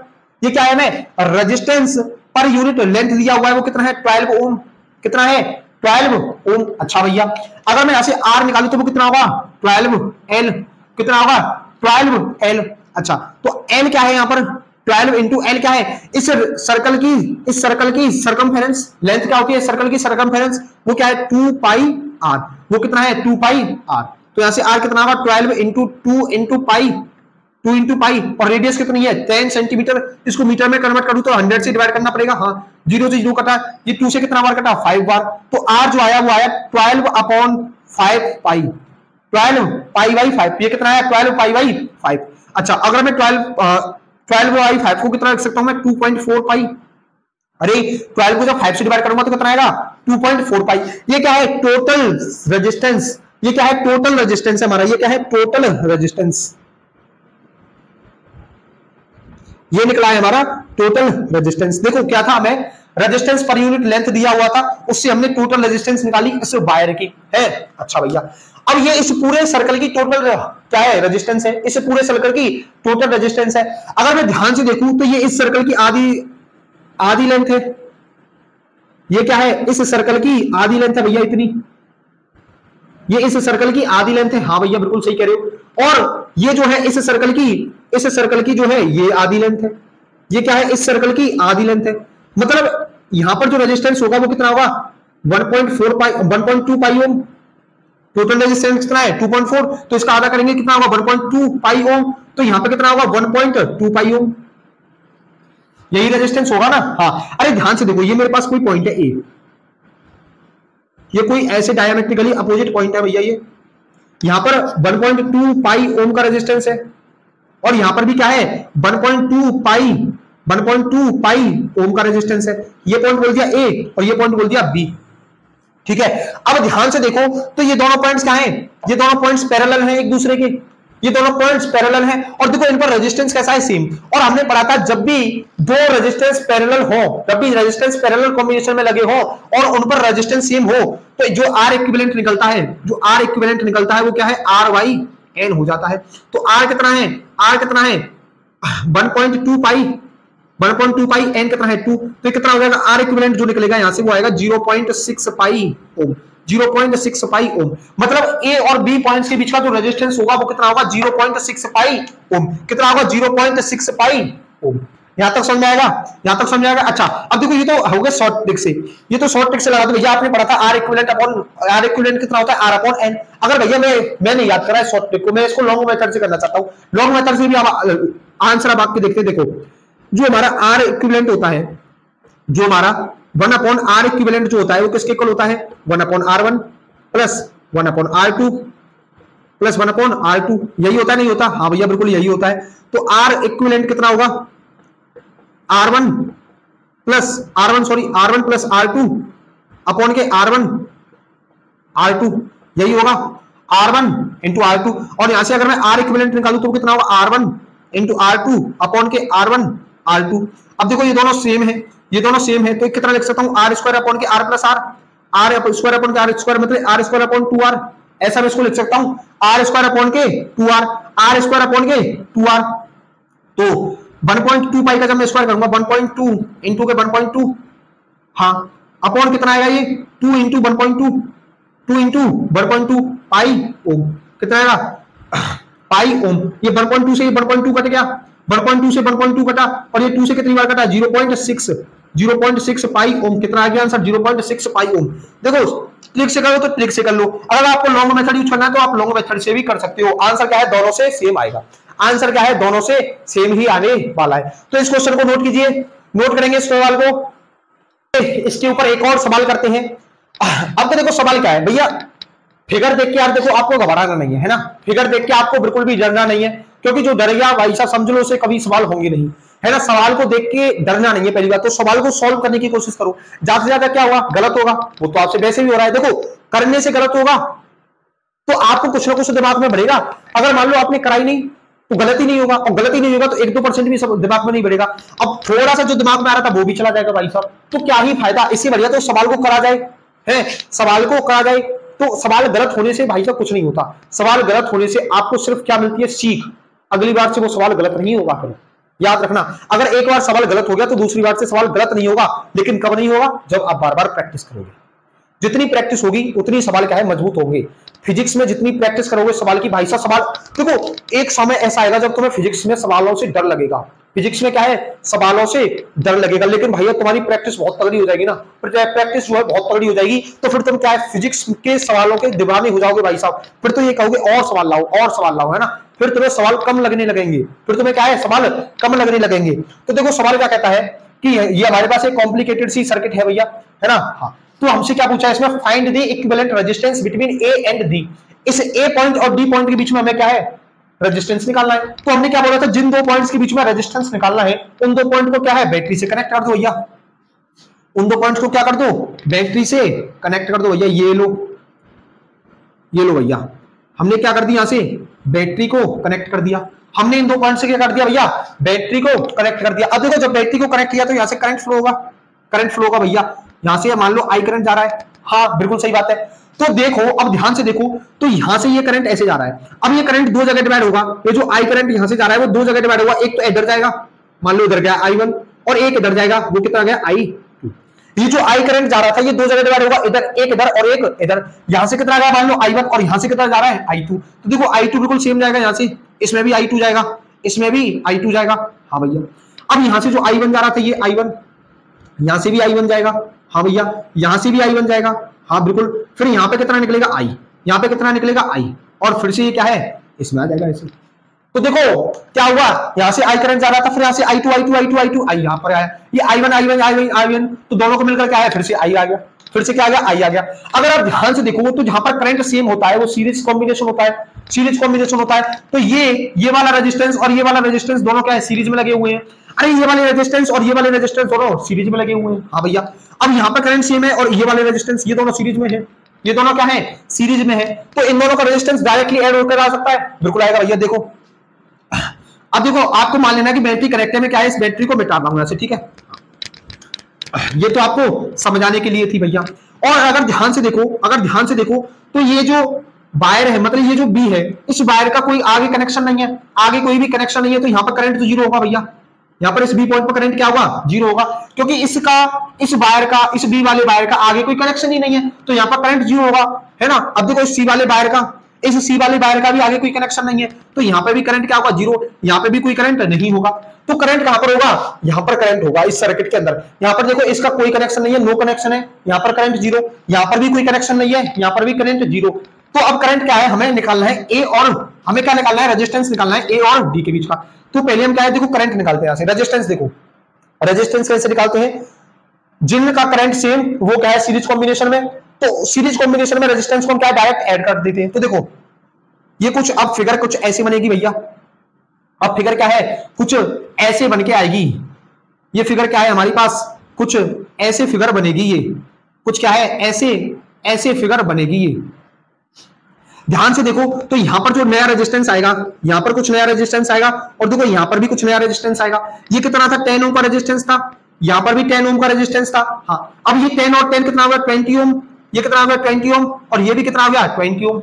ये क्या है हमें रेजिस्टेंस पर यूनिट लेंथ दिया हुआ है, वो कितना है 12 ओम। कितना है 12 ओम। अच्छा भैया, अगर मैं यहां से R निकालू तो वो कितना होगा 12L, कितना होगा 12L। अच्छा, तो L क्या है यहाँ पर 12 इंटू एल क्या है, इस सर्कल की सरकमफेरेंस लेंथ क्या होती है, सर्कल की सरकमफेरेंस वो क्या है 2 पाई r, वो कितना है 2 पाई r। तो यहां से r कितना होगा 12 इंटू 2 इंटू पाई, और रेडियस कितनी है 10 सेंटीमीटर। इसको मीटर में कन्वर्ट करूं तो 100 से डिवाइड करना पड़ेगा। हाँ, 0 से 0 कटा, ये 2 से कितना बार कटा 5 बार। तो r जो आया वो आया 12/5 पाई, 12 पाई बाई 5, ये कितना है 12 पाई बाई 5। अच्छा, अगर मैं 12/5 को कितना लिख सकता हूं मैं 2.4 पाई। अरे 12 को जब 5 से डिवाइड करूंगा तो कितना आएगा 2.4 पाई। ये क्या है टोटल रेजिस्टेंस, ये क्या है टोटल रेजिस्टेंस है हमारा, ये क्या है टोटल रेजिस्टेंस, ये निकला है हमारा टोटल रेजिस्टेंस। देखो क्या था, हमें रेजिस्टेंस पर यूनिट लेंथ दिया हुआ था, उससे हमने टोटल रेजिस्टेंस निकाली इस वायर की है। अच्छा भैया, अब ये इस पूरे सर्कल की टोटल क्या है रेजिस्टेंस है, इस पूरे सर्कल की टोटल रेजिस्टेंस है। अगर मैं ध्यान से देखूं तो ये इस सर्कल की आधी लेंथ है, ये क्या है इस सर्कल की आधी लेंथ है भैया इतनी, ये इस सर्कल की आधी लेंथ है। हाँ भैया बिल्कुल सही कह रहे हो। और ये जो है इस सर्कल की जो है ये आधी लेंथ है, ये क्या है इस सर्कल की आधी लेंथ है। मतलब यहां पर जो रेजिस्टेंस होगा वो कितना होगा 1.2 पाई ओम। टोटल रेजिस्टेंस कितना है 2.4, तो इसका आधा करेंगे कितना होगा 1.2 पाई ओम। तो यहां पे कितना होगा 1.2 पाई ओम, यही रेजिस्टेंस होगा ना। हाँ, अरे ध्यान से देखो, ये मेरे पास कोई पॉइंट है ए, ये कोई ऐसे डायमेट्रिकली अपोजिट पॉइंट है भैया, ये यहां पर 1.2 पाई ओम का रेजिस्टेंस है, और यहां पर भी क्या है 1.2 पाई ओम का रेजिस्टेंस है। ये पॉइंट बोल दिया ए और ये पॉइंट बोल दिया बी, ठीक है। अब ध्यान से देखो तो ये दोनों पॉइंट्स क्या हैं, ये दोनों पॉइंट्स पैरेलल हैं एक दूसरे के, ये दोनों पॉइंट्स पैरेलल हैं, और देखो इन पर रेजिस्टेंस कैसा है सेम। और हमने पढ़ा था जब भी दो रेजिस्टेंस पैरेलल हो, जब भी रेजिस्टेंस पैरेलल कॉम्बिनेशन में लगे हो और उन पर रेजिस्टेंस सेम हो, तो जो R इक्विवेलेंट निकलता है, वो क्या है R/N हो जाता है। तो R कितना है 1.2 पाई, N कितना है 2, तो कितना हो जाएगा R इक्विवेलेंट जो निकलेगा यहां से वो आएगा 0.6 पाई ओम, 0.6 पाई ओम। मतलब A और B पॉइंट्स के बीच का जो रेजिस्टेंस होगा वो कितना होगा 0.6 पाई ओम, कितना होगा 0.6 पाई ओम। यहां तक समझ में आएगा। अच्छा, अब देखो ये तो हो गया शॉर्ट ट्रिक से, ये तो शॉर्ट ट्रिक से लगा दो भैया, आपने पढ़ा था R इक्विवेलेंट कितना होता है R/N। अगर भैया मैं नहीं याद करा है शॉर्ट ट्रिक को, मैं इसको लॉन्ग मेथड से करना चाहता हूं। लॉन्ग मेथड से भी आप आंसर आप आपके देखते, देखो जो हमारा R इक्विवेलेंट होता है, जो हमारा 1/R इक्विवेलेंट जो होता है वो किसके इक्वल होता है 1/R1 plus 1/R2 plus 1/R2, यही होता है नहीं होता? हाँ भैया बिल्कुल यही होता है। तो R इक्विवेलेंट कितना होगा R1 प्लस R2 अपॉन के R1/R2, यही होगा R1 इंटू R2। और यहां से अगर मैं R इक्विवेलेंट निकालूं तो कितना होगा R1 इंटू R2 अपॉन के R1/R2। अब देखो ये दोनों सेम है, तो कितना लिख सकता हूं R स्क्वायर अपॉन के R plus R, R square upon के R स्क्वायर मतलब R स्क्वायर अपॉन 2R, ऐसा मैं इसको लिख सकता हूं R स्क्वायर अपॉन के 2R, R स्क्वायर अपॉन के 2R। तो 1.2 पाई का जब मैं स्क्वायर करूंगा 1.2 इंटू के 1.2, हाँ अपॉन कितना आएगा ये 2 इंटू 1.2 पाई ओम, कितना आएगा पाई ओम। ये 1.2 से 1.2 कट गया, 1.2 से 1.2 कटा, और ये 2 से कितनी बार कटा 0.6 पाई ओम। कितना आ गया आंसर 0.6 पाई ओम। देखो ट्रिक से करो तो ट्रिक से कर लो, अगर आपको लॉन्ग मेथड यूज करना है तो आप लॉन्ग मेथड से भी कर सकते हो। आंसर क्या है दोनों से सेम आएगा, आंसर क्या है दोनों से सेम ही आने वाला है। तो इस क्वेश्चन को नोट कीजिए, नोट करेंगे इस सवाल को। इसके ऊपर एक और सवाल करते हैं। अब तो देखो सवाल क्या है भैया, फिगर देख के यार देखो आपको घबराना नहीं है ना, फिगर देख के आपको बिल्कुल भी डरना नहीं है, क्योंकि जो डर गया भाई साहब समझ लो उसे कभी सवाल होंगे नहीं, है ना। सवाल को देख के डरना नहीं है पहली बात तो, सवाल को सॉल्व करने की कोशिश करो। ज्यादा से ज्यादा क्या होगा गलत होगा, वो तो आपसे वैसे भी हो रहा है, देखो करने से गलत होगा तो आपको कुछ ना कुछ दिमाग में बढ़ेगा। अगर मान लो आपने कराई नहीं तो गलत ही नहीं होगा, और गलत ही नहीं होगा तो 1-2% भी दिमाग में नहीं बढ़ेगा। अब थोड़ा सा जो दिमाग में आ रहा था वो भी चला जाएगा भाई साहब, तो क्या ही फायदा। इससे बढ़िया तो सवाल को करा जाए, है सवाल को करा जाए। तो सवाल गलत होने से भाई साहब कुछ नहीं होता, सवाल गलत होने से आपको सिर्फ क्या मिलती है सीख, अगली बार से वो सवाल गलत नहीं होगा। फिर याद रखना, अगर एक बार सवाल गलत हो गया तो दूसरी बार से सवाल गलत नहीं होगा, लेकिन कब नहीं होगा जब आप बार बार प्रैक्टिस करोगे। जितनी प्रैक्टिस होगी उतनी सवाल क्या है मजबूत होंगे। फिजिक्स में जितनी प्रैक्टिस करोगे सवाल की, भाई साहब सवाल देखो, एक समय ऐसा आएगा जब तुम्हें फिजिक्स में सवालों से डर लगेगा। फिजिक्स में क्या है, सवालों से डर लगेगा, लेकिन भैया तुम्हारी प्रैक्टिस बहुत तगड़ी हो जाएगी ना, प्रैक्टिस जो है बहुत तगड़ी हो जाएगी, तो फिर तुम क्या है फिजिक्स के सवालों के दीवाने हो जाओगे भाई साहब। फिर तो ये कहोगे और सवाल लाओ, और सवाल लाओ, है ना। फिर तुम्हें सवाल कम लगने लगेंगे, फिर तुम्हें क्या है सवाल कम लगने लगेंगे। तो देखो सवाल क्या कहता है कि ये हमारे पास एक कॉम्प्लिकेटेड सी सर्किट है भैया, है ना। हाँ, तो हमसे क्या पूछा है इसमें, find the equivalent resistance between A and D. इस ए पॉइंट और डी पॉइंट के बीच में हमें क्या है रेजिस्टेंस निकालना है। तो हमने क्या बोला था, जिन दो पॉइंट्स के बीच में रेजिस्टेंस निकालना है उन दो पॉइंट को क्या है बैटरी से कनेक्ट कर दो भैया। उन दो पॉइंट्स को क्या कर दो, बैटरी से कनेक्ट कर दो भैया। ये लो भैया, हमने क्या कर दिया, यहां से बैटरी को कनेक्ट कर दिया। हमने इन दो पॉइंट से क्या कर दिया भैया, बैटरी को कनेक्ट कर दिया। अब देखो जब बैटरी को कनेक्ट किया तो यहां से करंट फ्लो होगा, करंट फ्लो होगा भैया। यहां से मान लो आई करंट जा रहा है, हाँ बिल्कुल सही बात है। तो देखो अब ध्यान से देखो, तो यहां से ये करंट ऐसे जा रहा है। अब ये करंट दो जगह डिवाइड होगा, ये जो आई करंट यहां से जा रहा है वो दो जगह डिवाइड होगा। एक तो इधर जाएगा, मान लो इधर गया I1, और एक इधर जाएगा, वो कितना गया I2। ये जो आई करंट जा रहा था ये दो जगह डिवाइड होगा, इधर एक इधर और एक इधर। यहां से कितना गया मान लो I1, और यहां से कितना जा रहा है I2। तो देखो I2 बिल्कुल सेम जाएगा, यहां से इसमें भी I2 जाएगा, इसमें भी I2 जाएगा। हाँ भैया, अब यहां से जो I1 जा रहा था ये I1, यहां से भी I1 जाएगा। हाँ भैया, यहां से भी I1 जाएगा, हाँ बिल्कुल। फिर यहां पे कितना निकलेगा I, यहां पे कितना निकलेगा I, और फिर से ये क्या है इसमें आ जाएगा ऐसे। तो देखो क्या हुआ, यहां से आई करंट जा रहा था, फिर यहां से I2 I2 I2 I2 आई यहां पर आया, ये I1 I1 I1 I1, तो दोनों को मिलकर क्या है फिर से I आ गया, फिर से क्या आ गया I आ गया। अगर आप ध्यान से देखो तो जहां पर करंट सेम होता है वो सीरीज कॉम्बिनेशन होता है, सीरीज कॉम्बिनेशन होता है। तो ये वाला रेजिस्टेंस और ये वाला रेजिस्टेंस दोनों क्या है सीरीज में लगे हुए हैं। अरे ये वाले रेजिस्टेंस और ये वाले रेजिस्टेंस दोनों सीरीज में लगे हुए हैं। हाँ भैया, अब यहाँ पर करंट सेम है और ये वाले रेजिस्टेंस ये दोनों सीरीज में है, ये दोनों क्या है सीरीज में है। तो इन दोनों का रेजिस्टेंस डायरेक्टली ऐड होकर आ सकता है, बिल्कुल आएगा भैया। देखो अब देखो आपको मान लेना कि बैटरी कनेक्ट है, मैं क्या है इस बैटरी को मिटा दूंगा ऐसे, ठीक है। ये तो आपको समझाने के लिए थी भैया। और अगर ध्यान से देखो, अगर ध्यान से देखो तो ये जो वायर है, मतलब ये जो बी है, इस वायर का कोई आगे कनेक्शन नहीं है, आगे कोई भी कनेक्शन नहीं है, तो यहाँ पर करंट तो जीरो होगा भैया। यहाँ पर इस बी पॉइंट पर करंट क्या होगा, जीरो होगा, क्योंकि इसका इस वायर का, इस बी वाले वायर का आगे कोई कनेक्शन ही नहीं है, तो यहाँ पर करंट जीरो होगा, है ना। अब देखो इस सी वाले वायर का, इस सी वाले वायर का भी आगे कोई कनेक्शन नहीं है, तो यहाँ पे भी करंट क्या होगा जीरो, यहाँ पे भी कोई करंट नहीं होगा। तो करंट कहां पर होगा, यहाँ पर करंट होगा इस सर्किट के अंदर। यहाँ पर देखो इसका कोई कनेक्शन नहीं है, नो कनेक्शन है, यहाँ पर करंट जीरो, यहाँ पर भी कोई कनेक्शन नहीं है, यहाँ पर भी करंट जीरो। तो अब करंट क्या है हमें निकालना है ए और, हमें क्या निकालना है रेजिस्टेंस निकालना है ए और डी के बीच का। तो पहले हम क्या है देखो करंट निकालते हैं, यहाँ से रेजिस्टेंस। देखो रेजिस्टेंस कैसे निकालते हैं, जिनका करंट सेम वो क्या है सीरीज कॉम्बिनेशन में, तो सीरीज कॉम्बिनेशन में रेजिस्टेंस को हम क्या डायरेक्ट ऐड कर देते हैं। तो देखो ये कुछ अब फिगर कुछ ऐसी बनेगी भैया, अब फिगर क्या है कुछ ऐसे बन के आएगी। ये फिगर क्या है हमारे पास कुछ ऐसे फिगर बनेगी, ये कुछ क्या है ऐसे ऐसे फिगर बनेगी। ये ध्यान से देखो तो यहां पर जो नया रेजिस्टेंस आएगा, यहां पर कुछ नया रेजिस्टेंस आएगा, और देखो यहां पर भी कुछ नया रेजिस्टेंस आएगा। ये कितना था 10 ओम का रेजिस्टेंस था, यहां पर भी 10 ओम का रेजिस्टेंस था। हाँ अब ये 10 और 10 कितना होगा 20 ओम, ये कितना होगा 20 ओम, और ये भी कितना हो गया 20 ओम।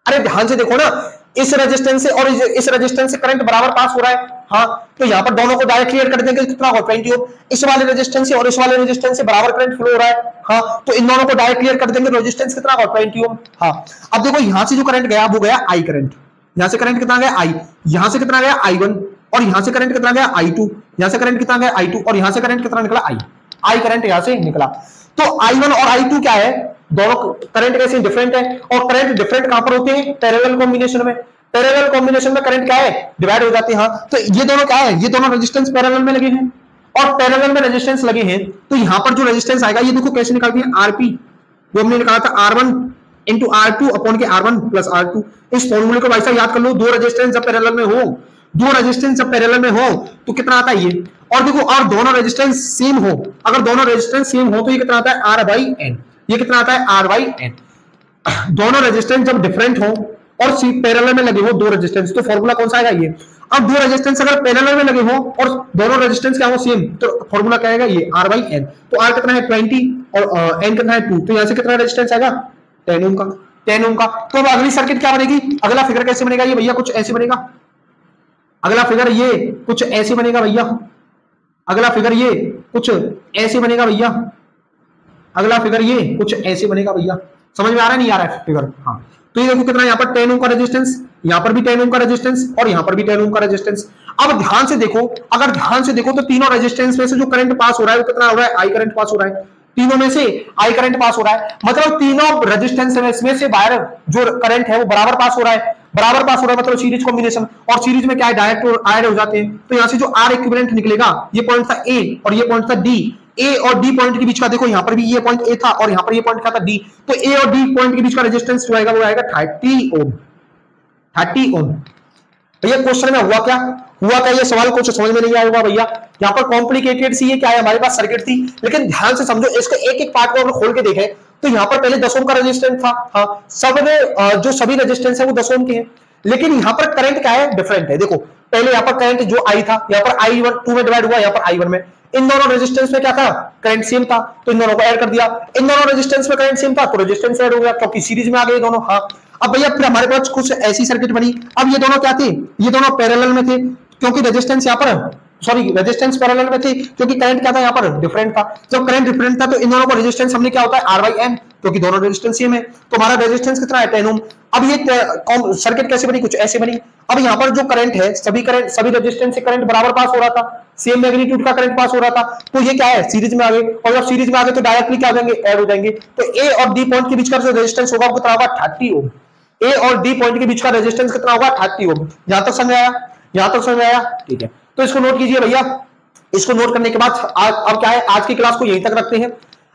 अरे ध्यान से देखो ना, इस रेजिस्टेंस से और इस रेजिस्टेंस से करंट बराबर पास हो रहा है। हाँ तो यहां पर दोनों को डायरेक्ट क्लियर कर देंगे, कितना होगा 20 ओम। इस वाले रेजिस्टेंस से और इस वाले रेजिस्टेंस से बराबर करंट फ्लो हो रहा है। हाँ तो इन दोनों को डायरेक्ट क्लियर कर देंगे, रेजिस्टेंस कितना होगा 20 ओम। हाँ अब देखो यहां से जो करंट गया वो गया आई करंट, यहां से करंट कितना गया आई, यहां से कितना गया I1, और यहां से करंट कितना गया I2, यहां से करंट कितना गया I2, और यहां से करंट कितना निकला आई करंट यहां से निकला। तो I1 और I2 क्या है, दोनों करंट कैसे डिफरेंट है, और करंट डिफरेंट कहां पर होते हैं पैरेलल कॉम्बिनेशन में। पैरेलल कॉम्बिनेशन में करंट क्या है डिवाइड हो जाते हैं। हाँ तो ये दोनों क्या है, ये दोनों रेजिस्टेंस पैरेलल में लगे हैं, और पैरेलल में रेजिस्टेंस लगे हैं, तो यहां पर जो रेजिस्टेंस आएगा ये देखो कैसे निकालते हैं आरपी, वो हमने निकाला था R1 इंटू R2 अपॉन के R1 प्लस R2। इस फॉर्मूले को भाई साहब याद कर लो, दो रेजिस्टेंस जब पैरेलल में हो, दो रेजिस्टेंस जब पैरेलल में हो तो कितना आता है ये, और देखो और दोनों रेजिस्टेंस सेम हो, अगर दोनों रेजिस्टेंस सेम हो तो ये कितना आता है R बाई N, ये कितना आता है R बाई N। दोनों रेजिस्टेंस जब डिफरेंट हो और पैरेलल में लगे हो दो रेजिस्टेंस, तो फॉर्मूला कौन सा आएगा ये। अब दो रेजिस्टेंस अगर पैरेलल में लगे हो और दोनों रेजिस्टेंस क्या हो सेम, तो फॉर्मूला क्या आएगा ये R बाई N। तो R कितना है 20 और N कितना है 2, तो यहां से कितना रेजिस्टेंस आएगा 10 ओम का, 10 ओम का। तो अब अगली सर्किट क्या बनेगी, अगला फिगर कैसे बनेगा ये भैया, कुछ ऐसे बनेगा। अगला फिगर ये कुछ ऐसे बनेगा भैया, अगला फिगर ये कुछ ऐसे बनेगा भैया। अगला फिगर ये कुछ ऐसे बनेगा भैया, समझ में आ रहा है नहीं आ रहा है फिगर? हाँ, तो ये देखो कितना, यहाँ पर 10 ओम का रेजिस्टेंस, यहाँ पर भी 10 ओम का रेजिस्टेंस और यहाँ पर भी 10 ओम का रेजिस्टेंस। अब ध्यान से देखो, अगर ध्यान से देखो तो तीनों रेजिस्टेंस में से जो करंट पास हो रहा है वो कितना हो रहा है? आई करंट पास हो रहा है। तीनों में से आई करंट पास हो रहा है, मतलब तीनों रेजिस्टेंस में से बाहर जो करंट है वो बराबर पास हो रहा है, बराबर पास हो रहा है, मतलब सीरीज कॉम्बिनेशन। और सीरीज में क्या है, डायरेक्ट ऐड हो जाते हैं। तो यहां से जो आर इक्विवेलेंट निकलेगा, ये पॉइंट था ए और ये पॉइंट था डी। ए और डी पॉइंट के बीच का देखो, यहां पर भी ये पॉइंट ए था और यहां पर ये पॉइंट क्या था, डी। तो ए और डी पॉइंट के बीच का रेजिस्टेंस जो आएगा वो आएगा 30 ओम। 30 ओम। भैया क्वेश्चन में हुआ क्या, ये सवाल कुछ समझ में नहीं आया होगा भैया। यहाँ पर कॉम्प्लिकेटेड सी है, क्या है, हमारे पास सर्किट थी, लेकिन ध्यान से समझो, इसके एक एक पार्ट को अगर खोल के देखें तो यहाँ पर पहले 10 ओम का रेजिस्टेंस था। हाँ, सब में जो सभी रेजिस्टेंस है वो 10 ओम के हैं, लेकिन यहाँ पर करंट क्या है, डिफरेंट है। देखो पहले यहाँ पर करंट जो आई था, यहाँ पर आई 2 में डिवाइड हुआ, यहाँ पर I1 में। इन दोनों रेजिस्टेंस में क्या था, करंट सेम था, तो इन दोनों को ऐड कर दिया। इन दोनों रेजिस्टेंस में करंट सेम था तो रेजिस्टेंस ऐड हो गया, क्योंकि सीरीज में आ गए दोनों। हाँ, अब भैया फिर हमारे पास कुछ ऐसी सर्किट बनी। अब ये दोनों क्या थे, ये दोनों पैरेलल में थे, क्योंकि रेजिस्टेंस यहाँ पर, सॉरी रेजिस्टेंस पैरेलल में थे, क्योंकि करंट क्या था यहाँ पर, डिफरेंट था। जब करंट डिफरेंट था तो इन दोनों को रेजिस्टेंस हमने क्या होता है, R/N, क्योंकि दोनों रेजिस्टेंस सेम है। तो हमारा रेजिस्टेंस कितना है, 10 ओम। अब ये सर्किट कैसे बनी, कुछ ऐसे बनी। अब यहाँ पर जो करंट है, सभी रेजिस्टेंस से करंट बराबर पास हो रहा था, सेम मैग्नीट्यूड का करंट पास हो रहा था, तो ये क्या है, सीरीज में आ गए। और जब सीरीज में आ गए तो डायरेक्टली क्या हो जाएंगे, ऐड हो जाएंगे। तो ए और डी पॉइंट के बीच का जो रेजिस्टेंस होगा वो कितना होगा, 30 ओम। ए और डी पॉइंट के बीच का रेजिस्टेंस कितना होगा, 30 ओम। यहां तक समझ आया, यहां तक समझ आया, ठीक है। तो इसको नोट कीजिए भैया। इसको नोट करने के बाद अब क्या है, आज की क्लास को यहीं तक रखते हैं,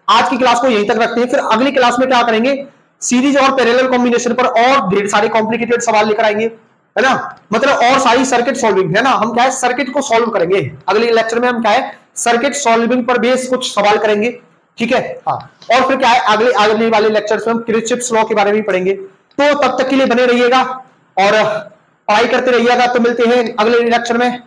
आज की क्लास को यहीं तक रखते हैं। फिर अगली क्लास में क्या करेंगे, सीरीज और पैरेलल कॉम्बिनेशन पर और ढेर सारे कॉम्प्लिकेटेड सवाल लेकर आएंगे, है ना, मतलब और सारी सर्किट सॉल्विंग, है ना। हम क्या है, सर्किट को सॉल्व करेंगे। अगले लेक्चर में हम क्या है, सर्किट सॉल्विंग पर बेस कुछ सवाल करेंगे, ठीक है। हाँ, और फिर क्या है, अगले वाले लेक्चर्स में हम किरचॉफ्स लॉ के बारे में पढ़ेंगे। तो तब तक के लिए बने रहिएगा और पढ़ाई करते रहिएगा। तो मिलते हैं अगले लेक्चर में।